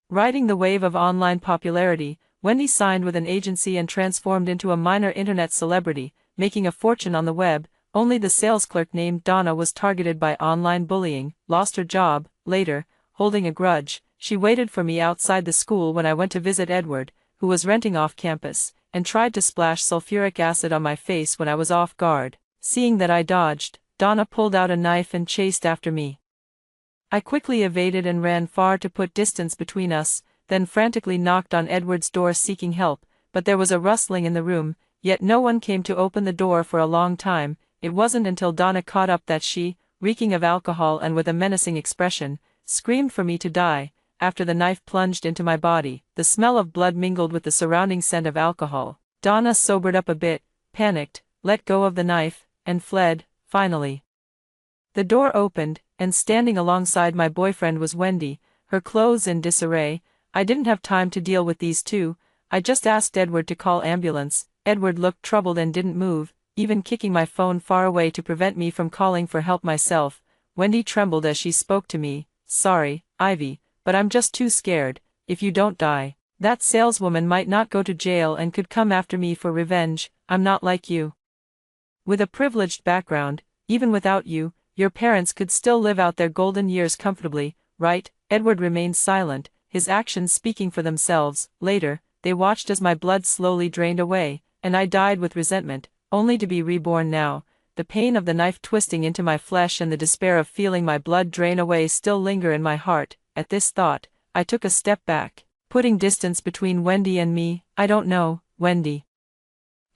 Riding the wave of online popularity, Wendy signed with an agency and transformed into a minor internet celebrity, making a fortune on the web. Only the sales clerk named Donna was targeted by online bullying, lost her job. Later, holding a grudge, she waited for me outside the school when I went to visit Edward, who was renting off campus, and tried to splash sulfuric acid on my face when I was off guard. Seeing that I dodged, Donna pulled out a knife and chased after me. I quickly evaded and ran far to put distance between us, then frantically knocked on Edward's door seeking help, but there was a rustling in the room, yet no one came to open the door for a long time. It wasn't until Donna caught up that she, reeking of alcohol and with a menacing expression, screamed for me to die. After the knife plunged into my body, the smell of blood mingled with the surrounding scent of alcohol. Donna sobered up a bit, panicked, let go of the knife, and fled. Finally, the door opened, and standing alongside my boyfriend was Wendy, her clothes in disarray. I didn't have time to deal with these two. I just asked Edward to call ambulance. Edward looked troubled and didn't move, even kicking my phone far away to prevent me from calling for help myself. Wendy trembled as she spoke to me. "Sorry, Ivy, but I'm just too scared. If you don't die, that saleswoman might not go to jail and could come after me for revenge. I'm not like you. With a privileged background, even without you, your parents could still live out their golden years comfortably, right?" Edward remained silent, his actions speaking for themselves. Later, they watched as my blood slowly drained away, and I died with resentment, only to be reborn now. The pain of the knife twisting into my flesh and the despair of feeling my blood drain away still linger in my heart. At this thought, I took a step back, putting distance between Wendy and me. "I don't know, Wendy.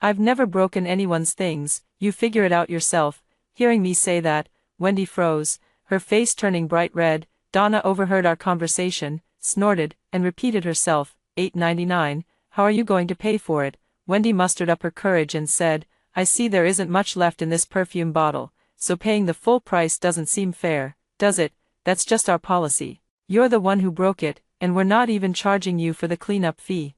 I've never broken anyone's things, you figure it out yourself." Hearing me say that, Wendy froze, her face turning bright red. Donna overheard our conversation, snorted, and repeated herself. $8.99, how are you going to pay for it? Wendy mustered up her courage and said, "I see there isn't much left in this perfume bottle, so paying the full price doesn't seem fair, does it? That's just our policy. You're the one who broke it, and we're not even charging you for the cleanup fee.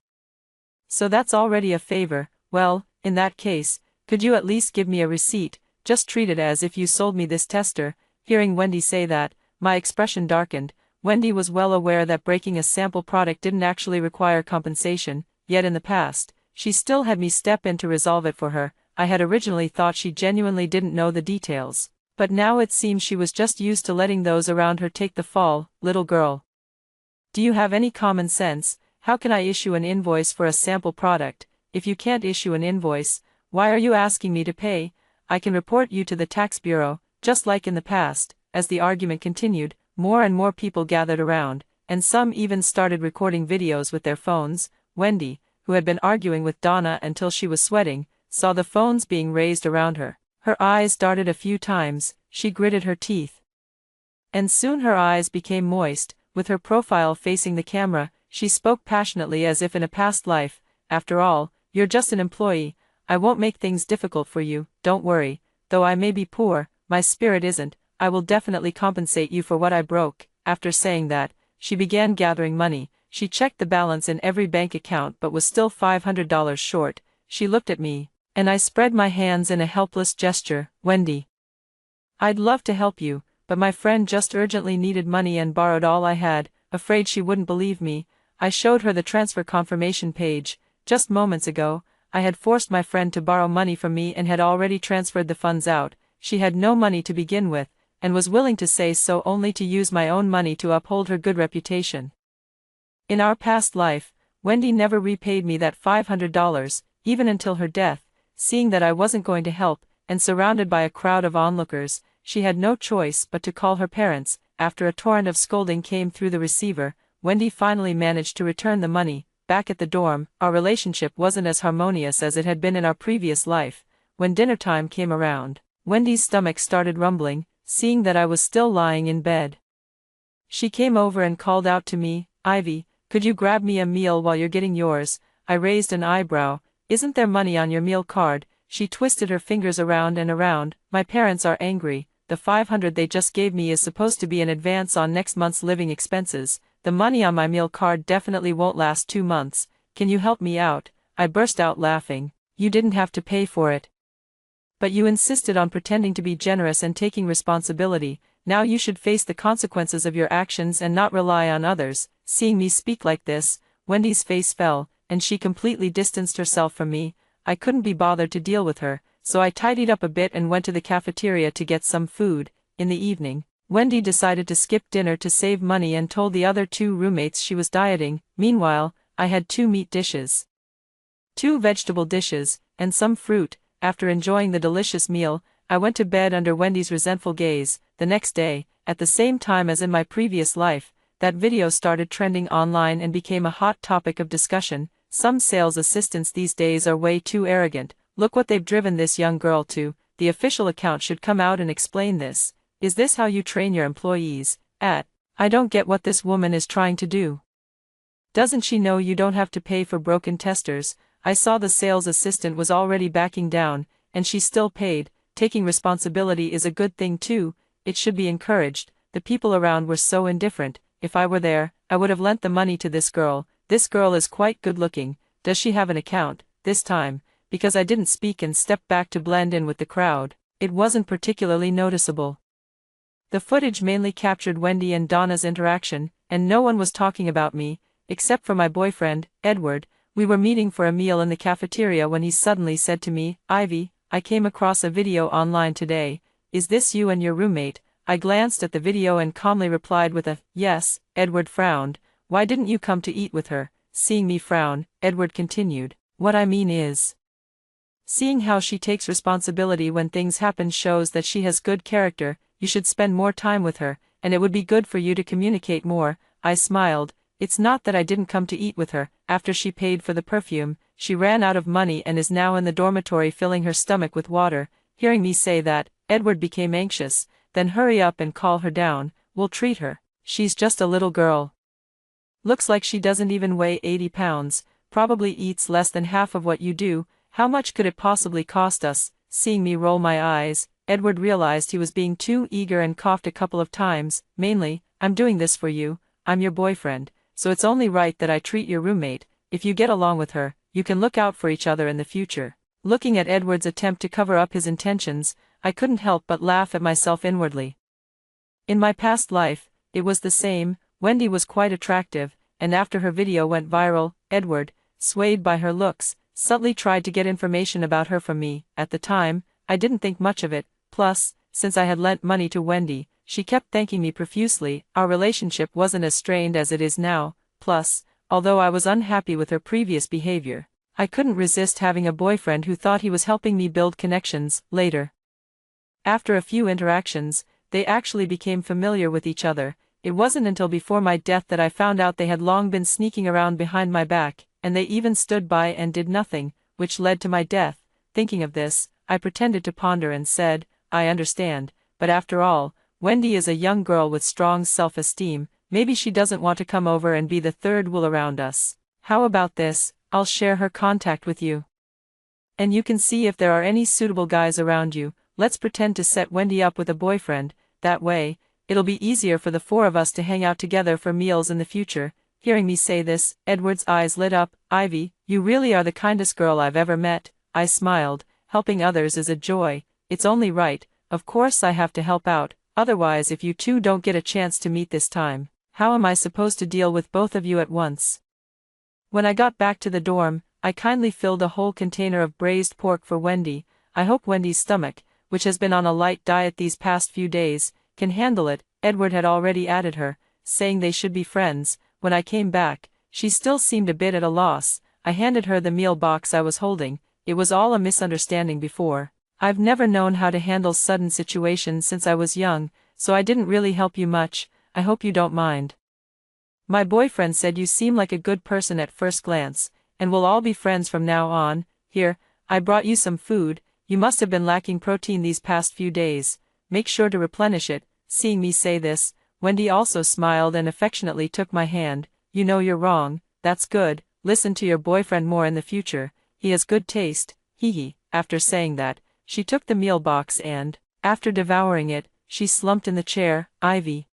So that's already a favor. Well, in that case, could you at least give me a receipt? Just treat it as if you sold me this tester." Hearing Wendy say that, my expression darkened. Wendy was well aware that breaking a sample product didn't actually require compensation, yet in the past, she still had me step in to resolve it for her. I had originally thought she genuinely didn't know the details, but now it seems she was just used to letting those around her take the fall. "Little girl, do you have any common sense? How can I issue an invoice for a sample product? If you can't issue an invoice, why are you asking me to pay? I can report you to the tax bureau, just like in the past." As the argument continued, more and more people gathered around, and some even started recording videos with their phones. Wendy, who had been arguing with Donna until she was sweating, saw the phones being raised around her. Her eyes darted a few times, she gritted her teeth, and soon her eyes became moist. With her profile facing the camera, she spoke passionately as if in a past life. "After all, you're just an employee. I won't make things difficult for you, don't worry. Though I may be poor, my spirit isn't. I will definitely compensate you for what I broke." After saying that, she began gathering money. She checked the balance in every bank account but was still $500 short. She looked at me, And I spread my hands in a helpless gesture. Wendy, I'd love to help you, but my friend just urgently needed money and borrowed all I had. Afraid she wouldn't believe me, I showed her the transfer confirmation page. Just moments ago, I had forced my friend to borrow money from me and had already transferred the funds out. She had no money to begin with, and was willing to say so only to use my own money to uphold her good reputation. In our past life, Wendy never repaid me that $500, even until her death. Seeing that I wasn't going to help, and surrounded by a crowd of onlookers, she had no choice but to call her parents. After a torrent of scolding came through the receiver, Wendy finally managed to return the money. Back at the dorm, our relationship wasn't as harmonious as it had been in our previous life. When dinner time came around, Wendy's stomach started rumbling, seeing that I was still lying in bed. She came over and called out to me, "Ivy, could you grab me a meal while you're getting yours?" I raised an eyebrow. "Isn't there money on your meal card?" She twisted her fingers around and around. "My parents are angry. The $500 they just gave me is supposed to be an advance on next month's living expenses. The money on my meal card definitely won't last 2 months. Can you help me out?" I burst out laughing. "You didn't have to pay for it. But you insisted on pretending to be generous and taking responsibility. Now you should face the consequences of your actions and not rely on others." Seeing me speak like this, Wendy's face fell, and she completely distanced herself from me. I couldn't be bothered to deal with her, so I tidied up a bit and went to the cafeteria to get some food. In the evening, Wendy decided to skip dinner to save money and told the other 2 roommates she was dieting. Meanwhile, I had 2 meat dishes, 2 vegetable dishes, and some fruit. After enjoying the delicious meal, I went to bed under Wendy's resentful gaze. The next day, at the same time as in my previous life, that video started trending online and became a hot topic of discussion. Some sales assistants these days are way too arrogant. Look what they've driven this young girl to. The official account should come out and explain this. Is this how you train your employees? I don't get what this woman is trying to do. Doesn't she know you don't have to pay for broken testers? I saw the sales assistant was already backing down, and she still paid. Taking responsibility is a good thing too. It should be encouraged. The people around were so indifferent. If I were there, I would have lent the money to this girl. This girl is quite good looking. Does she have an account? This time, because I didn't speak and stepped back to blend in with the crowd, it wasn't particularly noticeable. The footage mainly captured Wendy and Donna's interaction, and no one was talking about me, except for my boyfriend, Edward. We were meeting for a meal in the cafeteria when he suddenly said to me, "Ivy, I came across a video online today. Is this you and your roommate?" I glanced at the video and calmly replied with a, "Yes." Edward frowned. "Why didn't you come to eat with her?" Seeing me frown, Edward continued, "What I mean is, seeing how she takes responsibility when things happen shows that she has good character. You should spend more time with her, and it would be good for you to communicate more." I smiled. It's not that I didn't come to eat with her. After she paid for the perfume, she ran out of money and is now in the dormitory filling her stomach with water. Hearing me say that, Edward became anxious. "Then hurry up and call her down. We'll treat her. She's just a little girl. Looks like she doesn't even weigh 80 pounds, probably eats less than half of what you do. How much could it possibly cost us?" Seeing me roll my eyes, Edward realized he was being too eager and coughed a couple of times. "Mainly, I'm doing this for you. I'm your boyfriend, so it's only right that I treat your roommate. If you get along with her, you can look out for each other in the future." Looking at Edward's attempt to cover up his intentions, I couldn't help but laugh at myself inwardly. In my past life, it was the same. Wendy was quite attractive, and after her video went viral, Edward, swayed by her looks, subtly tried to get information about her from me. At the time, I didn't think much of it. Plus, since I had lent money to Wendy, she kept thanking me profusely. Our relationship wasn't as strained as it is now. Plus, although I was unhappy with her previous behavior, I couldn't resist having a boyfriend who thought he was helping me build connections. Later, after a few interactions, they actually became familiar with each other. It wasn't until before my death that I found out they had long been sneaking around behind my back, and they even stood by and did nothing, which led to my death. Thinking of this, I pretended to ponder and said, "I understand, but after all, Wendy is a young girl with strong self-esteem. Maybe she doesn't want to come over and be the third wheel around us. How about this? I'll share her contact with you, and you can see if there are any suitable guys around you. Let's pretend to set Wendy up with a boyfriend. That way, it'll be easier for the 4 of us to hang out together for meals in the future." Hearing me say this, Edward's eyes lit up. "Ivy, you really are the kindest girl I've ever met. I smiled. Helping others is a joy. It's only right. Of course I have to help out, otherwise if you two don't get a chance to meet this time, how am I supposed to deal with both of you at once? When I got back to the dorm, I kindly filled a whole container of braised pork for Wendy. I hope Wendy's stomach, which has been on a light diet these past few days, can handle it. Edward had already added her, saying they should be friends. When I came back, she still seemed a bit at a loss. I handed her the meal box I was holding. It was all a misunderstanding before. I've never known how to handle sudden situations since I was young, so I didn't really help you much. I hope you don't mind. My boyfriend said you seem like a good person at first glance, and we'll all be friends from now on. Here, I brought you some food. You must have been lacking protein these past few days. Make sure to replenish it. Seeing me say this, Wendy also smiled and affectionately took my hand. You know you're wrong. That's good. Listen to your boyfriend more in the future. He has good taste. Hee hee. After saying that, she took the meal box and, after devouring it, she slumped in the chair. Ivy.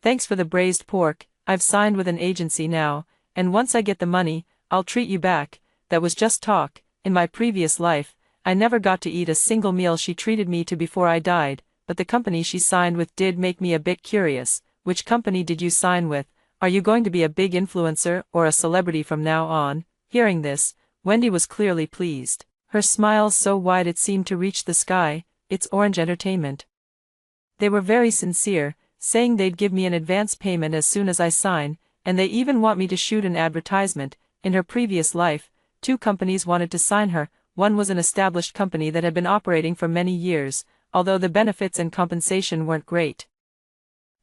Thanks for the braised pork. I've signed with an agency now, and once I get the money, I'll treat you back. That was just talk. In my previous life, I never got to eat a single meal she treated me to before I died, but the company she signed with did make me a bit curious. Which company did you sign with? Are you going to be a big influencer or a celebrity from now on? Hearing this, Wendy was clearly pleased. Her smile so wide it seemed to reach the sky. It's Orange Entertainment. They were very sincere, saying they'd give me an advance payment as soon as I sign, and they even want me to shoot an advertisement. In her previous life, 2 companies wanted to sign her. One was an established company that had been operating for many years, although the benefits and compensation weren't great.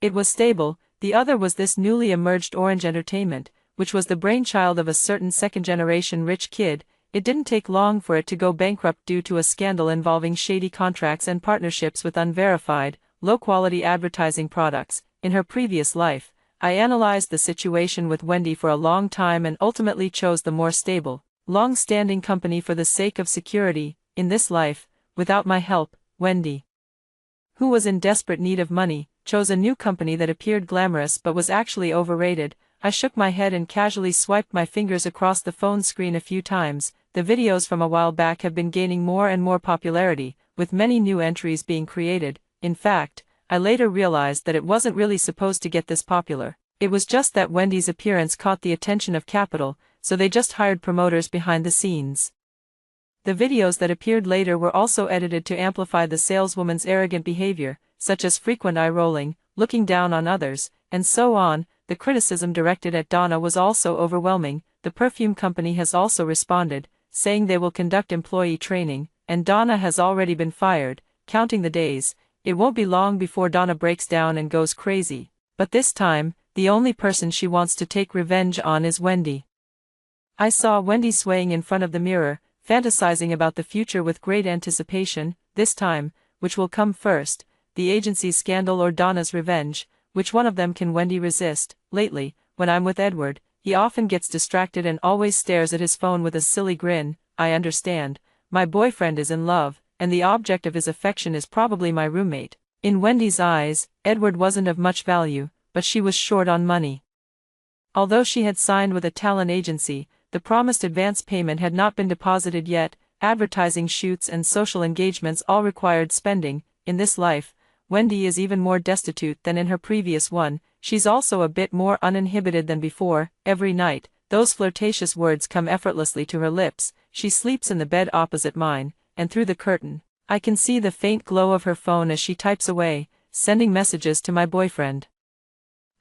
It was stable. The other was this newly emerged Orange Entertainment, which was the brainchild of a certain second-generation rich kid. It didn't take long for it to go bankrupt due to a scandal involving shady contracts and partnerships with unverified, low-quality advertising products. In her previous life, I analyzed the situation with Wendy for a long time and ultimately chose the more stable, long-standing company for the sake of security. In this life, without my help, Wendy, who was in desperate need of money, chose a new company that appeared glamorous but was actually overrated. I shook my head and casually swiped my fingers across the phone screen a few times. The videos from a while back have been gaining more and more popularity, with many new entries being created. In fact, I later realized that it wasn't really supposed to get this popular. It was just that Wendy's appearance caught the attention of Capital, so they just hired promoters behind the scenes. The videos that appeared later were also edited to amplify the saleswoman's arrogant behavior, such as frequent eye-rolling, looking down on others, and so on. The criticism directed at Donna was also overwhelming. The perfume company has also responded, saying they will conduct employee training, and Donna has already been fired. Counting the days, it won't be long before Donna breaks down and goes crazy. But this time, the only person she wants to take revenge on is Wendy. I saw Wendy swaying in front of the mirror, fantasizing about the future with great anticipation. This time, which will come first, the agency's scandal or Donna's revenge? Which one of them can Wendy resist? Lately, when I'm with Edward, he often gets distracted and always stares at his phone with a silly grin. I understand. My boyfriend is in love, and the object of his affection is probably my roommate. In Wendy's eyes, Edward wasn't of much value, but she was short on money. Although she had signed with a talent agency, the promised advance payment had not been deposited yet. Advertising shoots and social engagements all required spending. In this life, Wendy is even more destitute than in her previous one. She's also a bit more uninhibited than before. Every night, those flirtatious words come effortlessly to her lips. She sleeps in the bed opposite mine, and through the curtain, I can see the faint glow of her phone as she types away, sending messages to my boyfriend.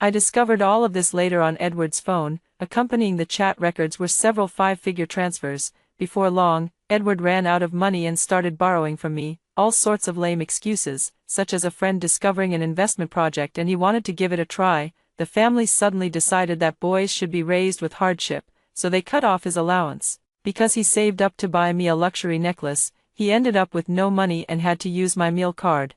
I discovered all of this later on Edward's phone. Accompanying the chat records were several 5-figure transfers. Before long, Edward ran out of money and started borrowing from me. All sorts of lame excuses, such as a friend discovering an investment project and he wanted to give it a try. The family suddenly decided that boys should be raised with hardship, so they cut off his allowance. Because he saved up to buy me a luxury necklace, he ended up with no money and had to use my meal card.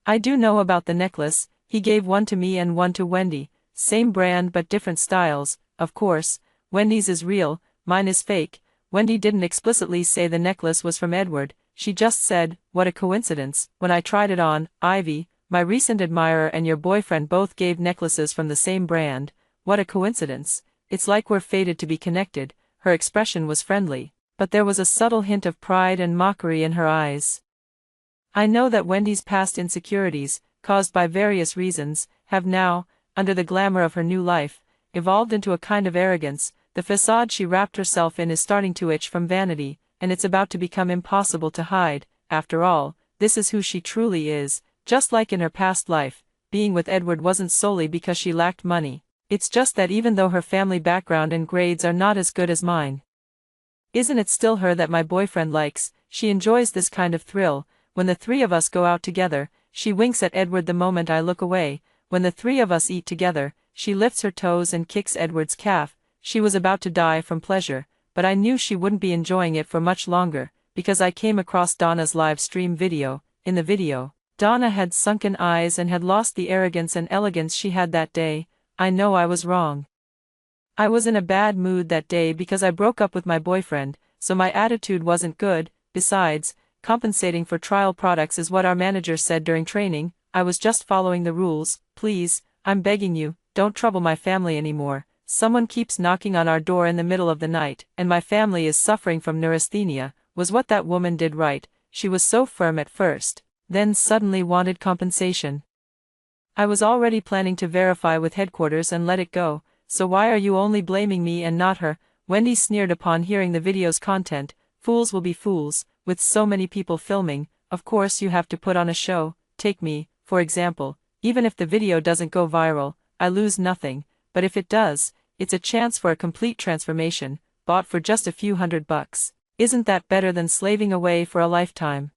I do know about the necklace. He gave one to me and one to Wendy. Same brand but different styles. Of course, Wendy's is real, mine is fake. Wendy didn't explicitly say the necklace was from Edward. She just said, "What a coincidence." When I tried it on, Ivy, my recent admirer and your boyfriend both gave necklaces from the same brand. What a coincidence. It's like we're fated to be connected. Her expression was friendly. but there was a subtle hint of pride and mockery in her eyes. I know that Wendy's past insecurities, caused by various reasons, have now, under the glamour of her new life, evolved into a kind of arrogance. The facade she wrapped herself in is starting to itch from vanity, and it's about to become impossible to hide. After all, this is who she truly is. Just like in her past life, being with Edward wasn't solely because she lacked money. It's just that even though her family background and grades are not as good as mine, isn't it still her that my boyfriend likes? She enjoys this kind of thrill. When the three of us go out together, she winks at Edward the moment I look away. When the three of us eat together, she lifts her toes and kicks Edward's calf. She was about to die from pleasure, but I knew she wouldn't be enjoying it for much longer, because I came across Donna's live stream video. In the video, Donna had sunken eyes and had lost the arrogance and elegance she had that day. I know I was wrong. I was in a bad mood that day because I broke up with my boyfriend, so my attitude wasn't good. Besides, compensating for trial products is what our manager said during training. I was just following the rules. Please, I'm begging you, don't trouble my family anymore. Someone keeps knocking on our door in the middle of the night, and my family is suffering from neurasthenia. Was what that woman did right? She was so firm at first, then suddenly wanted compensation. I was already planning to verify with headquarters and let it go. So why are you only blaming me and not her? Wendy sneered upon hearing the video's content. Fools will be fools. With so many people filming, of course you have to put on a show. Take me, for example. Even if the video doesn't go viral, I lose nothing, but if it does, it's a chance for a complete transformation, bought for just a few $100. Isn't that better than slaving away for a lifetime?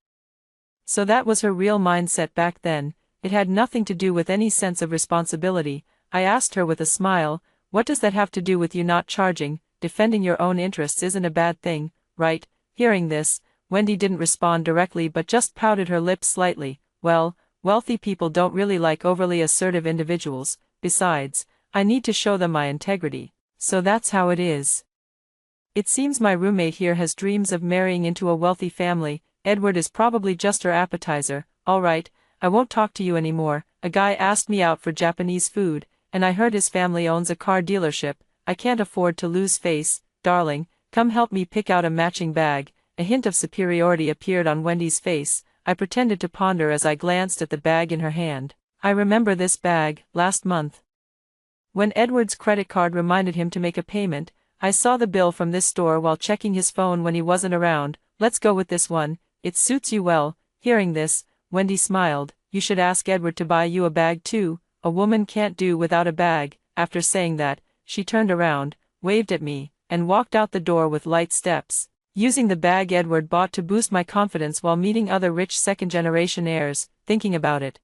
So that was her real mindset back then. It had nothing to do with any sense of responsibility. I asked her with a smile, what does that have to do with you not charging? Defending your own interests isn't a bad thing, right? Hearing this, Wendy didn't respond directly but just pouted her lips slightly. Well, wealthy people don't really like overly assertive individuals. Besides, I need to show them my integrity. So that's how it is. It seems my roommate here has dreams of marrying into a wealthy family. Edward is probably just her appetizer. Alright, I won't talk to you anymore. A guy asked me out for Japanese food, and I heard his family owns a car dealership. I can't afford to lose face. Darling, come help me pick out a matching bag. A hint of superiority appeared on Wendy's face. I pretended to ponder as I glanced at the bag in her hand. I remember this bag, last month, when Edward's credit card reminded him to make a payment, I saw the bill from this store while checking his phone when he wasn't around. Let's go with this one, it suits you well. Hearing this, Wendy smiled. You should ask Edward to buy you a bag too. A woman can't do without a bag. After saying that, she turned around, waved at me, and walked out the door with light steps. Using the bag Edward bought to boost my confidence while meeting other rich second-generation heirs. Thinking about it,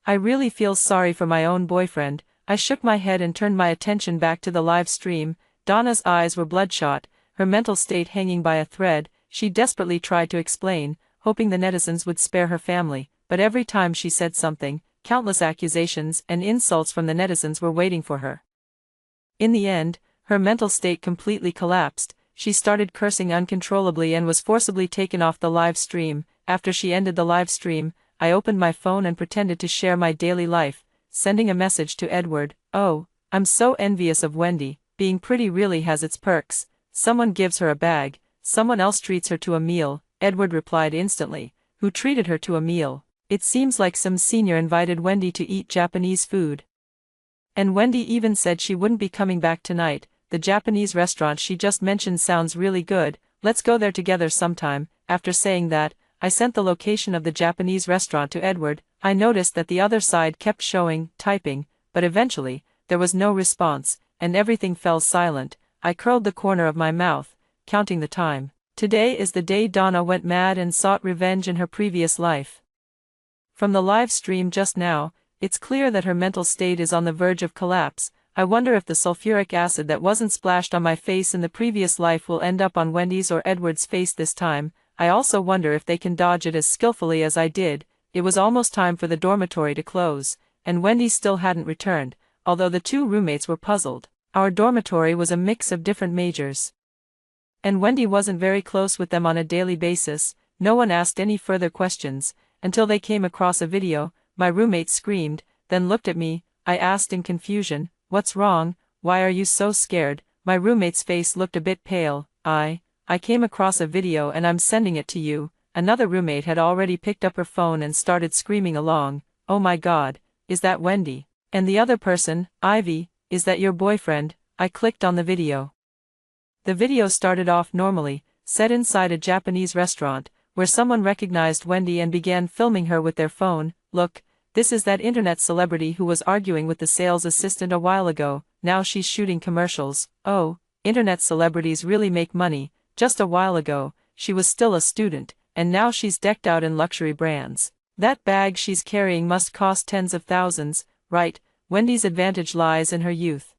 I really feel sorry for my own boyfriend. I shook my head and turned my attention back to the live stream. Donna's eyes were bloodshot, her mental state hanging by a thread. She desperately tried to explain, hoping the netizens would spare her family, but every time she said something, countless accusations and insults from the netizens were waiting for her. In the end, her mental state completely collapsed. She started cursing uncontrollably and was forcibly taken off the live stream. After she ended the live stream, I opened my phone and pretended to share my daily life, sending a message to Edward. Oh, I'm so envious of Wendy. Being pretty really has its perks. Someone gives her a bag, someone else treats her to a meal. Edward replied instantly. Who treated her to a meal? It seems like some senior invited Wendy to eat Japanese food. And Wendy even said she wouldn't be coming back tonight. The Japanese restaurant she just mentioned sounds really good. Let's go there together sometime. After saying that, I sent the location of the Japanese restaurant to Edward. I noticed that the other side kept showing, typing, but eventually, there was no response, and everything fell silent. I curled the corner of my mouth, counting the time. Today is the day Donna went mad and sought revenge in her previous life. From the live stream just now, it's clear that her mental state is on the verge of collapse. I wonder if the sulfuric acid that wasn't splashed on my face in the previous life will end up on Wendy's or Edward's face this time. I also wonder if they can dodge it as skillfully as I did. It was almost time for the dormitory to close, and Wendy still hadn't returned, although the two roommates were puzzled. Our dormitory was a mix of different majors, and Wendy wasn't very close with them on a daily basis. No one asked any further questions, until they came across a video. My roommate screamed, then looked at me. I asked in confusion, "What's wrong? Why are you so scared?" My roommate's face looked a bit pale. I came across a video and I'm sending it to you." Another roommate had already picked up her phone and started screaming along, "Oh my God, is that Wendy?" And the other person, "Ivy, is that your boyfriend?" I clicked on the video. The video started off normally, set inside a Japanese restaurant, where someone recognized Wendy and began filming her with their phone. "Look, this is that internet celebrity who was arguing with the sales assistant a while ago, now she's shooting commercials." Oh, internet celebrities really make money. Just a while ago, she was still a student, and now she's decked out in luxury brands. That bag she's carrying must cost tens of thousands, right? Wendy's advantage lies in her youth,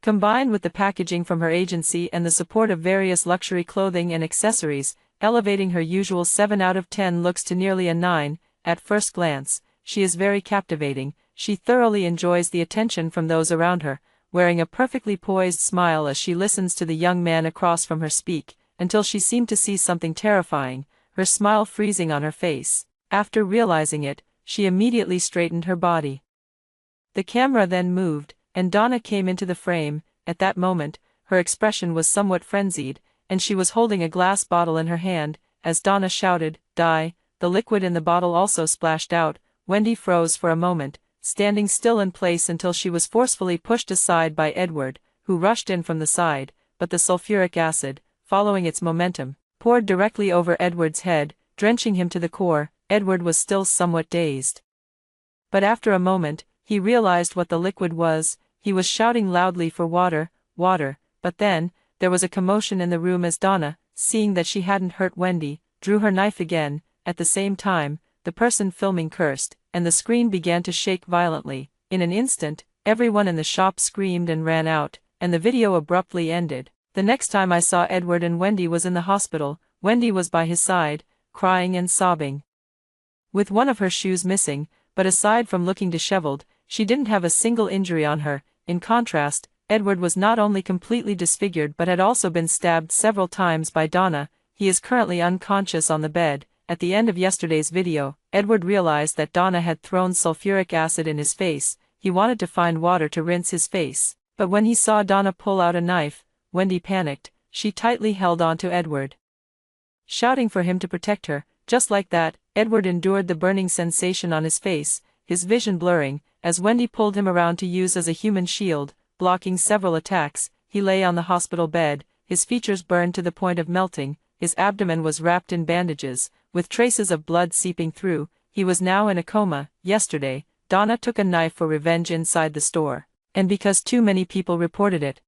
combined with the packaging from her agency and the support of various luxury clothing and accessories, elevating her usual 7 out of 10 looks to nearly a 9. At first glance, she is very captivating. She thoroughly enjoys the attention from those around her, wearing a perfectly poised smile as she listens to the young man across from her speak, until she seemed to see something terrifying, her smile freezing on her face. After realizing it, she immediately straightened her body. The camera then moved, and Donna came into the frame. At that moment, her expression was somewhat frenzied, and she was holding a glass bottle in her hand. As Donna shouted, "Die," the liquid in the bottle also splashed out. Wendy froze for a moment, standing still in place until she was forcefully pushed aside by Edward, who rushed in from the side, but the sulfuric acid, following its momentum, poured directly over Edward's head, drenching him to the core. Edward was still somewhat dazed, but after a moment, he realized what the liquid was. He was shouting loudly for water, water, but then, there was a commotion in the room as Donna, seeing that she hadn't hurt Wendy, drew her knife again. At the same time, the person filming cursed, and the screen began to shake violently. In an instant, everyone in the shop screamed and ran out, and the video abruptly ended. The next time I saw Edward and Wendy was in the hospital. Wendy was by his side, crying and sobbing, with one of her shoes missing, but aside from looking disheveled, she didn't have a single injury on her. In contrast, Edward was not only completely disfigured but had also been stabbed several times by Donna. He is currently unconscious on the bed. At the end of yesterday's video, Edward realized that Donna had thrown sulfuric acid in his face. He wanted to find water to rinse his face, but when he saw Donna pull out a knife, Wendy panicked. She tightly held on to Edward, shouting for him to protect her. Just like that, Edward endured the burning sensation on his face, his vision blurring, as Wendy pulled him around to use as a human shield, blocking several attacks. He lay on the hospital bed, his features burned to the point of melting, his abdomen was wrapped in bandages, with traces of blood seeping through. He was now in a coma. Yesterday, Donna took a knife for revenge inside the store, and because too many people reported it,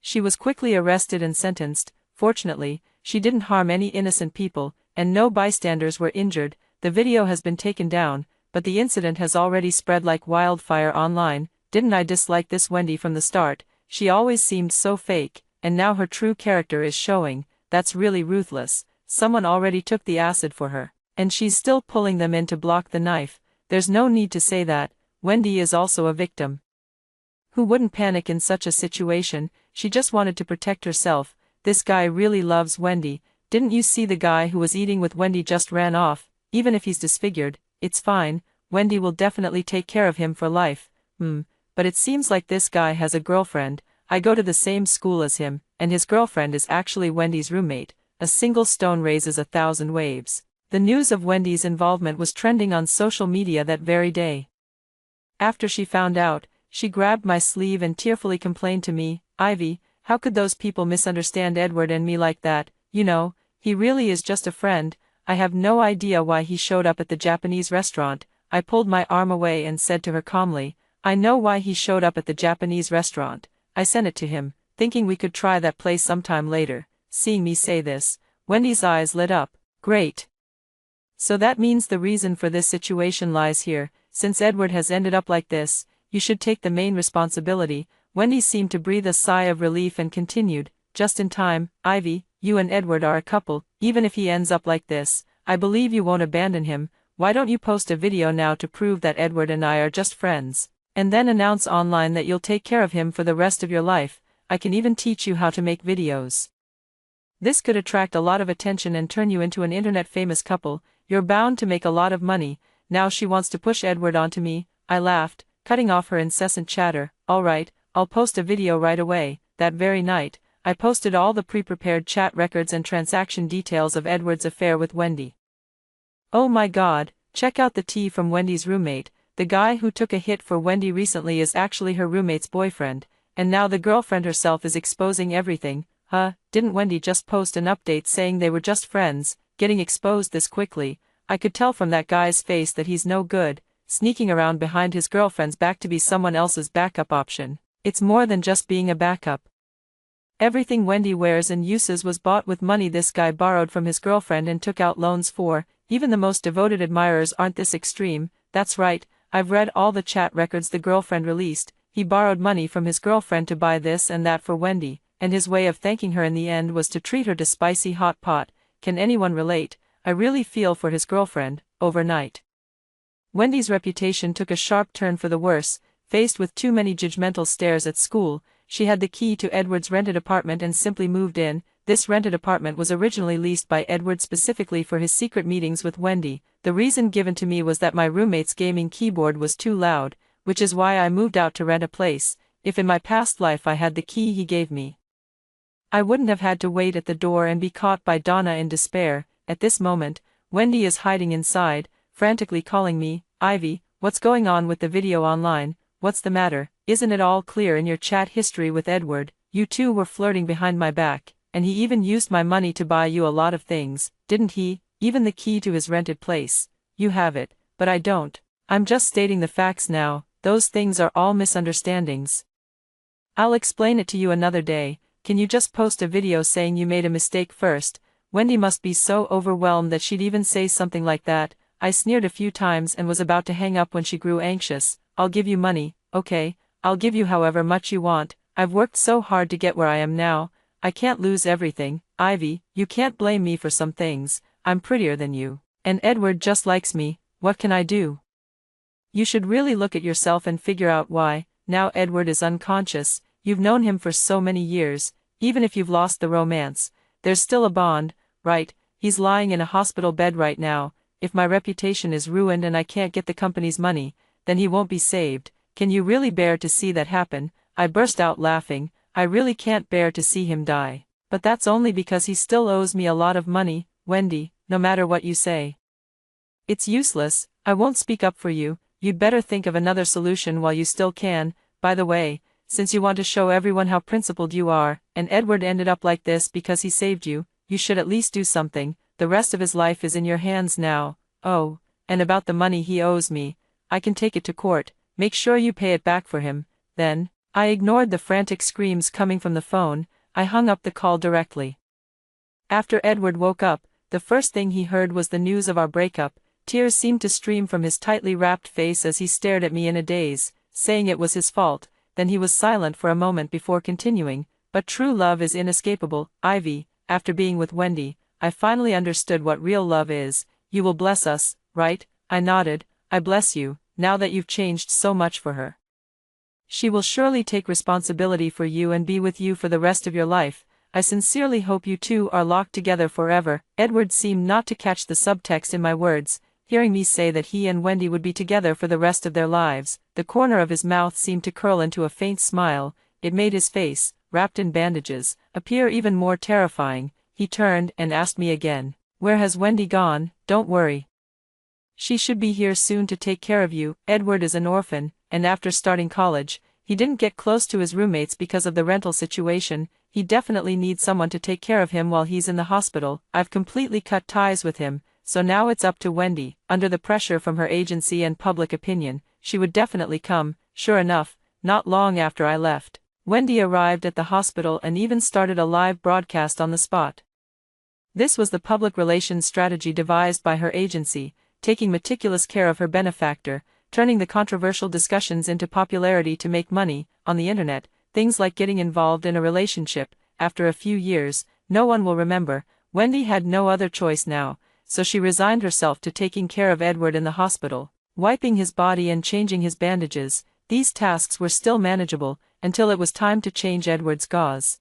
she was quickly arrested and sentenced. Fortunately, she didn't harm any innocent people, and no bystanders were injured. The video has been taken down, but the incident has already spread like wildfire online. Didn't I dislike this Wendy from the start? She always seemed so fake, and now her true character is showing. That's really ruthless. Someone already took the acid for her, and she's still pulling them in to block the knife. There's no need to say that. Wendy is also a victim. Who wouldn't panic in such a situation? She just wanted to protect herself. This guy really loves Wendy. Didn't you see the guy who was eating with Wendy just ran off? Even if he's disfigured, it's fine. Wendy will definitely take care of him for life. But it seems like this guy has a girlfriend. I go to the same school as him, and his girlfriend is actually Wendy's roommate. A single stone raises 1,000 waves. The news of Wendy's involvement was trending on social media that very day. After she found out, she grabbed my sleeve and tearfully complained to me, "Ivy, how could those people misunderstand Edward and me like that? You know, he really is just a friend. I have no idea why he showed up at the Japanese restaurant." I pulled my arm away and said to her calmly, "I know why he showed up at the Japanese restaurant. I sent it to him, thinking we could try that place sometime later." Seeing me say this, Wendy's eyes lit up. "Great. So that means the reason for this situation lies here. Since Edward has ended up like this, you should take the main responsibility." Wendy seemed to breathe a sigh of relief and continued, "Just in time, Ivy, you and Edward are a couple. Even if he ends up like this, I believe you won't abandon him. Why don't you post a video now to prove that Edward and I are just friends, and then announce online that you'll take care of him for the rest of your life? I can even teach you how to make videos. This could attract a lot of attention and turn you into an internet famous couple. You're bound to make a lot of money." Now she wants to push Edward onto me. I laughed, cutting off her incessant chatter. "All right, I'll post a video right away." That very night, I posted all the pre-prepared chat records and transaction details of Edward's affair with Wendy. Oh my god, check out the tea from Wendy's roommate. The guy who took a hit for Wendy recently is actually her roommate's boyfriend, and now the girlfriend herself is exposing everything. Didn't Wendy just post an update saying they were just friends, getting exposed this quickly? I could tell from that guy's face that he's no good, sneaking around behind his girlfriend's back to be someone else's backup option. It's more than just being a backup. Everything Wendy wears and uses was bought with money this guy borrowed from his girlfriend and took out loans for. Even the most devoted admirers aren't this extreme. That's right, I've read all the chat records the girlfriend released. He borrowed money from his girlfriend to buy this and that for Wendy, and his way of thanking her in the end was to treat her to spicy hot pot. Can anyone relate? I really feel for his girlfriend. Overnight, Wendy's reputation took a sharp turn for the worse. Faced with too many judgmental stares at school, she had the key to Edward's rented apartment and simply moved in. This rented apartment was originally leased by Edward specifically for his secret meetings with Wendy. The reason given to me was that my roommate's gaming keyboard was too loud, which is why I moved out to rent a place. If in my past life I had the key he gave me, I wouldn't have had to wait at the door and be caught by Donna in despair. At this moment, Wendy is hiding inside, frantically calling me. Ivy, what's going on with the video online? What's the matter? Isn't it all clear in your chat history with Edward? You two were flirting behind my back, and he even used my money to buy you a lot of things, didn't he? Even the key to his rented place. You have it, but I don't. I'm just stating the facts now. Those things are all misunderstandings. I'll explain it to you another day. Can you just post a video saying you made a mistake first? Wendy must be so overwhelmed that she'd even say something like that. I sneered a few times and was about to hang up when she grew anxious. I'll give you money, okay? I'll give you however much you want. I've worked so hard to get where I am now. I can't lose everything. Ivy, you can't blame me for some things. I'm prettier than you. And Edward just likes me. What can I do? You should really look at yourself and figure out why. Now Edward is unconscious. You've known him for so many years. Even if you've lost the romance, there's still a bond, right? He's lying in a hospital bed right now. If my reputation is ruined and I can't get the company's money, then he won't be saved. Can you really bear to see that happen? I burst out laughing. I really can't bear to see him die. But that's only because he still owes me a lot of money, Wendy, no matter what you say. It's useless. I won't speak up for you. You'd better think of another solution while you still can. By the way, since you want to show everyone how principled you are, and Edward ended up like this because he saved you, you should at least do something. The rest of his life is in your hands now. Oh, and about the money he owes me, I can take it to court. Make sure you pay it back for him. Then, I ignored the frantic screams coming from the phone. I hung up the call directly. After Edward woke up, the first thing he heard was the news of our breakup. Tears seemed to stream from his tightly wrapped face as he stared at me in a daze, saying it was his fault. Then he was silent for a moment before continuing. But true love is inescapable, Ivy. After being with Wendy, I finally understood what real love is. You will bless us, right? I nodded. I bless you, now that you've changed so much for her. She will surely take responsibility for you and be with you for the rest of your life. I sincerely hope you two are locked together forever. Edward seemed not to catch the subtext in my words. Hearing me say that he and Wendy would be together for the rest of their lives, the corner of his mouth seemed to curl into a faint smile. It made his face, wrapped in bandages, appear even more terrifying. He turned and asked me again, "Where has Wendy gone?" "Don't worry. She should be here soon to take care of you." Edward is an orphan, and after starting college, he didn't get close to his roommates because of the rental situation. He definitely needs someone to take care of him while he's in the hospital. I've completely cut ties with him, so now it's up to Wendy. Under the pressure from her agency and public opinion, she would definitely come. Sure enough, not long after I left, Wendy arrived at the hospital and even started a live broadcast on the spot. This was the public relations strategy devised by her agency, taking meticulous care of her benefactor, turning the controversial discussions into popularity to make money. On the internet, things like getting involved in a relationship. After a few years, no one will remember. Wendy had no other choice now, so she resigned herself to taking care of Edward in the hospital, wiping his body and changing his bandages. These tasks were still manageable, until it was time to change Edward's gauze.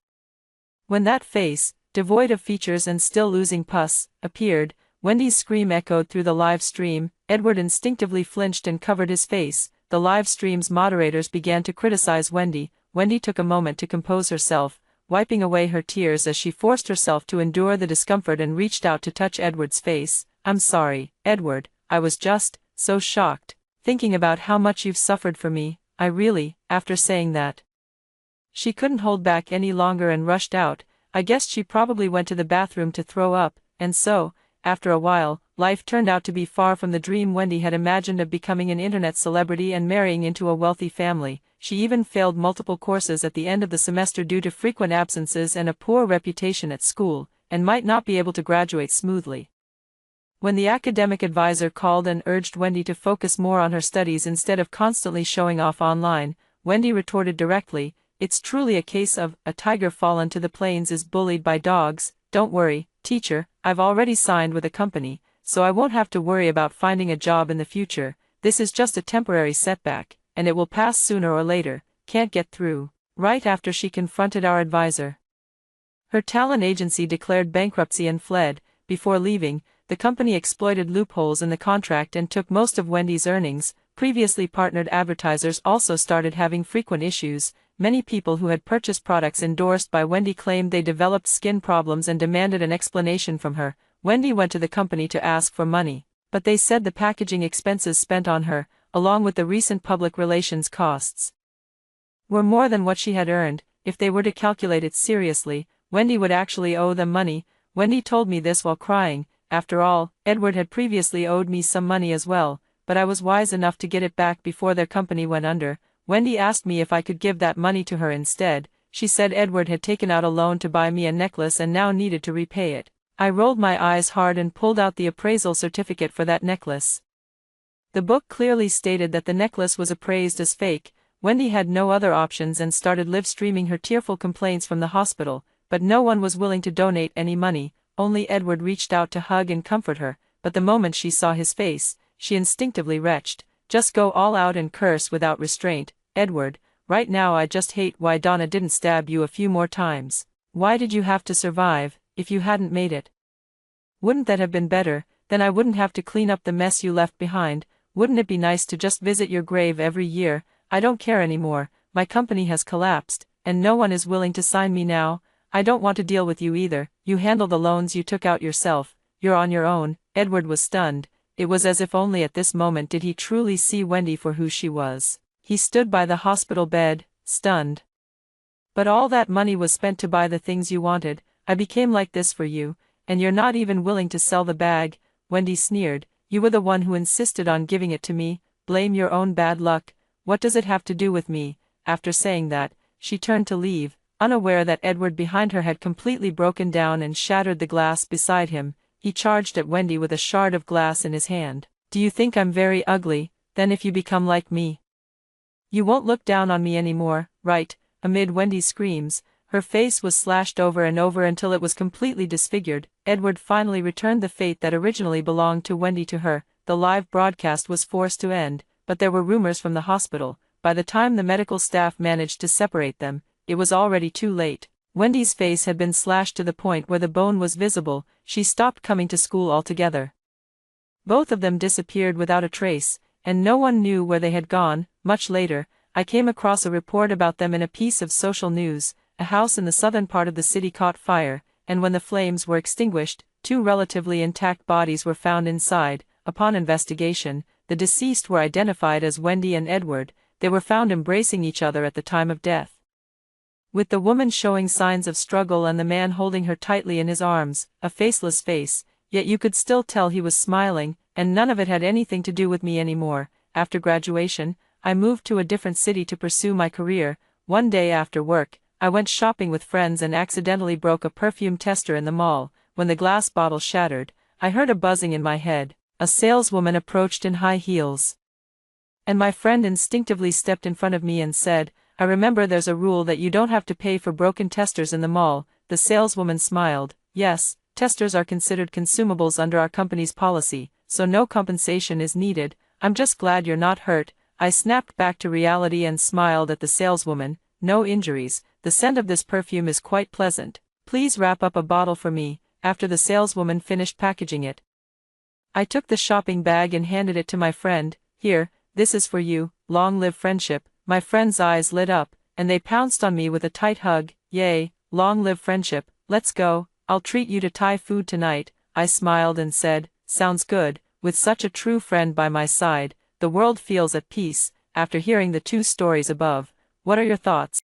When that face, devoid of features and still losing pus, appeared, Wendy's scream echoed through the live stream. Edward instinctively flinched and covered his face. The live stream's moderators began to criticize Wendy. Wendy took a moment to compose herself. wiping away her tears as she forced herself to endure the discomfort and reached out to touch Edward's face. "I'm sorry, Edward, I was just so shocked. Thinking about how much you've suffered for me, I really." After saying that, she couldn't hold back any longer and rushed out. I guessed she probably went to the bathroom to throw up, and so, after a while, life turned out to be far from the dream Wendy had imagined of becoming an internet celebrity and marrying into a wealthy family. She even failed multiple courses at the end of the semester due to frequent absences and a poor reputation at school, and might not be able to graduate smoothly. When the academic advisor called and urged Wendy to focus more on her studies instead of constantly showing off online, Wendy retorted directly, "It's truly a case of, a tiger fallen to the plains is bullied by dogs. Don't worry, teacher, I've already signed with a company, so I won't have to worry about finding a job in the future. This is just a temporary setback, and it will pass sooner or later. Can't get through." Right after she confronted our advisor, her talent agency declared bankruptcy and fled. Before leaving, the company exploited loopholes in the contract and took most of Wendy's earnings. Previously partnered advertisers also started having frequent issues. Many people who had purchased products endorsed by Wendy claimed they developed skin problems and demanded an explanation from her. Wendy went to the company to ask for money, but they said the packaging expenses spent on her, along with the recent public relations costs, were more than what she had earned. If they were to calculate it seriously, Wendy would actually owe them money. Wendy told me this while crying. After all, Edward had previously owed me some money as well, but I was wise enough to get it back before their company went under. Wendy asked me if I could give that money to her instead. She said Edward had taken out a loan to buy me a necklace and now needed to repay it. I rolled my eyes hard and pulled out the appraisal certificate for that necklace. The book clearly stated that the necklace was appraised as fake. Wendy had no other options and started live streaming her tearful complaints from the hospital, but no one was willing to donate any money. Only Edward reached out to hug and comfort her, but the moment she saw his face, she instinctively retched. "Just go all out and curse without restraint, Edward. Right now I just hate why Donna didn't stab you a few more times. Why did you have to survive, if you hadn't made it? Wouldn't that have been better? Then I wouldn't have to clean up the mess you left behind. Wouldn't it be nice to just visit your grave every year? I don't care anymore. My company has collapsed, and no one is willing to sign me now. I don't want to deal with you either. You handle the loans you took out yourself. You're on your own." Edward was stunned. It was as if only at this moment did he truly see Wendy for who she was. He stood by the hospital bed, stunned. "But all that money was spent to buy the things you wanted. I became like this for you, and you're not even willing to sell the bag," Wendy sneered. "You were the one who insisted on giving it to me. Blame your own bad luck. What does it have to do with me?" After saying that, she turned to leave, unaware that Edward behind her had completely broken down and shattered the glass beside him. He charged at Wendy with a shard of glass in his hand. "Do you think I'm very ugly? Then if you become like me, you won't look down on me anymore, right?" Amid Wendy's screams, her face was slashed over and over until it was completely disfigured. Edward finally returned the fate that originally belonged to Wendy to her. The live broadcast was forced to end, but there were rumors from the hospital. By the time the medical staff managed to separate them, it was already too late. Wendy's face had been slashed to the point where the bone was visible. She stopped coming to school altogether. Both of them disappeared without a trace, and no one knew where they had gone. Much later, I came across a report about them in a piece of social news. A house in the southern part of the city caught fire, and when the flames were extinguished, 2 relatively intact bodies were found inside. Upon investigation, the deceased were identified as Wendy and Edward. They were found embracing each other at the time of death, with the woman showing signs of struggle and the man holding her tightly in his arms, a faceless face, yet you could still tell he was smiling, and none of it had anything to do with me anymore. After graduation, I moved to a different city to pursue my career. One day after work, I went shopping with friends and accidentally broke a perfume tester in the mall. When the glass bottle shattered, I heard a buzzing in my head. A saleswoman approached in high heels, and my friend instinctively stepped in front of me and said, "I remember there's a rule that you don't have to pay for broken testers in the mall." The saleswoman smiled. "Yes, testers are considered consumables under our company's policy, so no compensation is needed. I'm just glad you're not hurt." I snapped back to reality and smiled at the saleswoman. "No injuries. The scent of this perfume is quite pleasant. Please wrap up a bottle for me." After the saleswoman finished packaging it, I took the shopping bag and handed it to my friend. "Here, this is for you. Long live friendship." My friend's eyes lit up, and they pounced on me with a tight hug. "Yay, long live friendship, let's go, I'll treat you to Thai food tonight. I smiled and said, sounds good, with such a true friend by my side, the world feels at peace. After hearing the two stories above, what are your thoughts?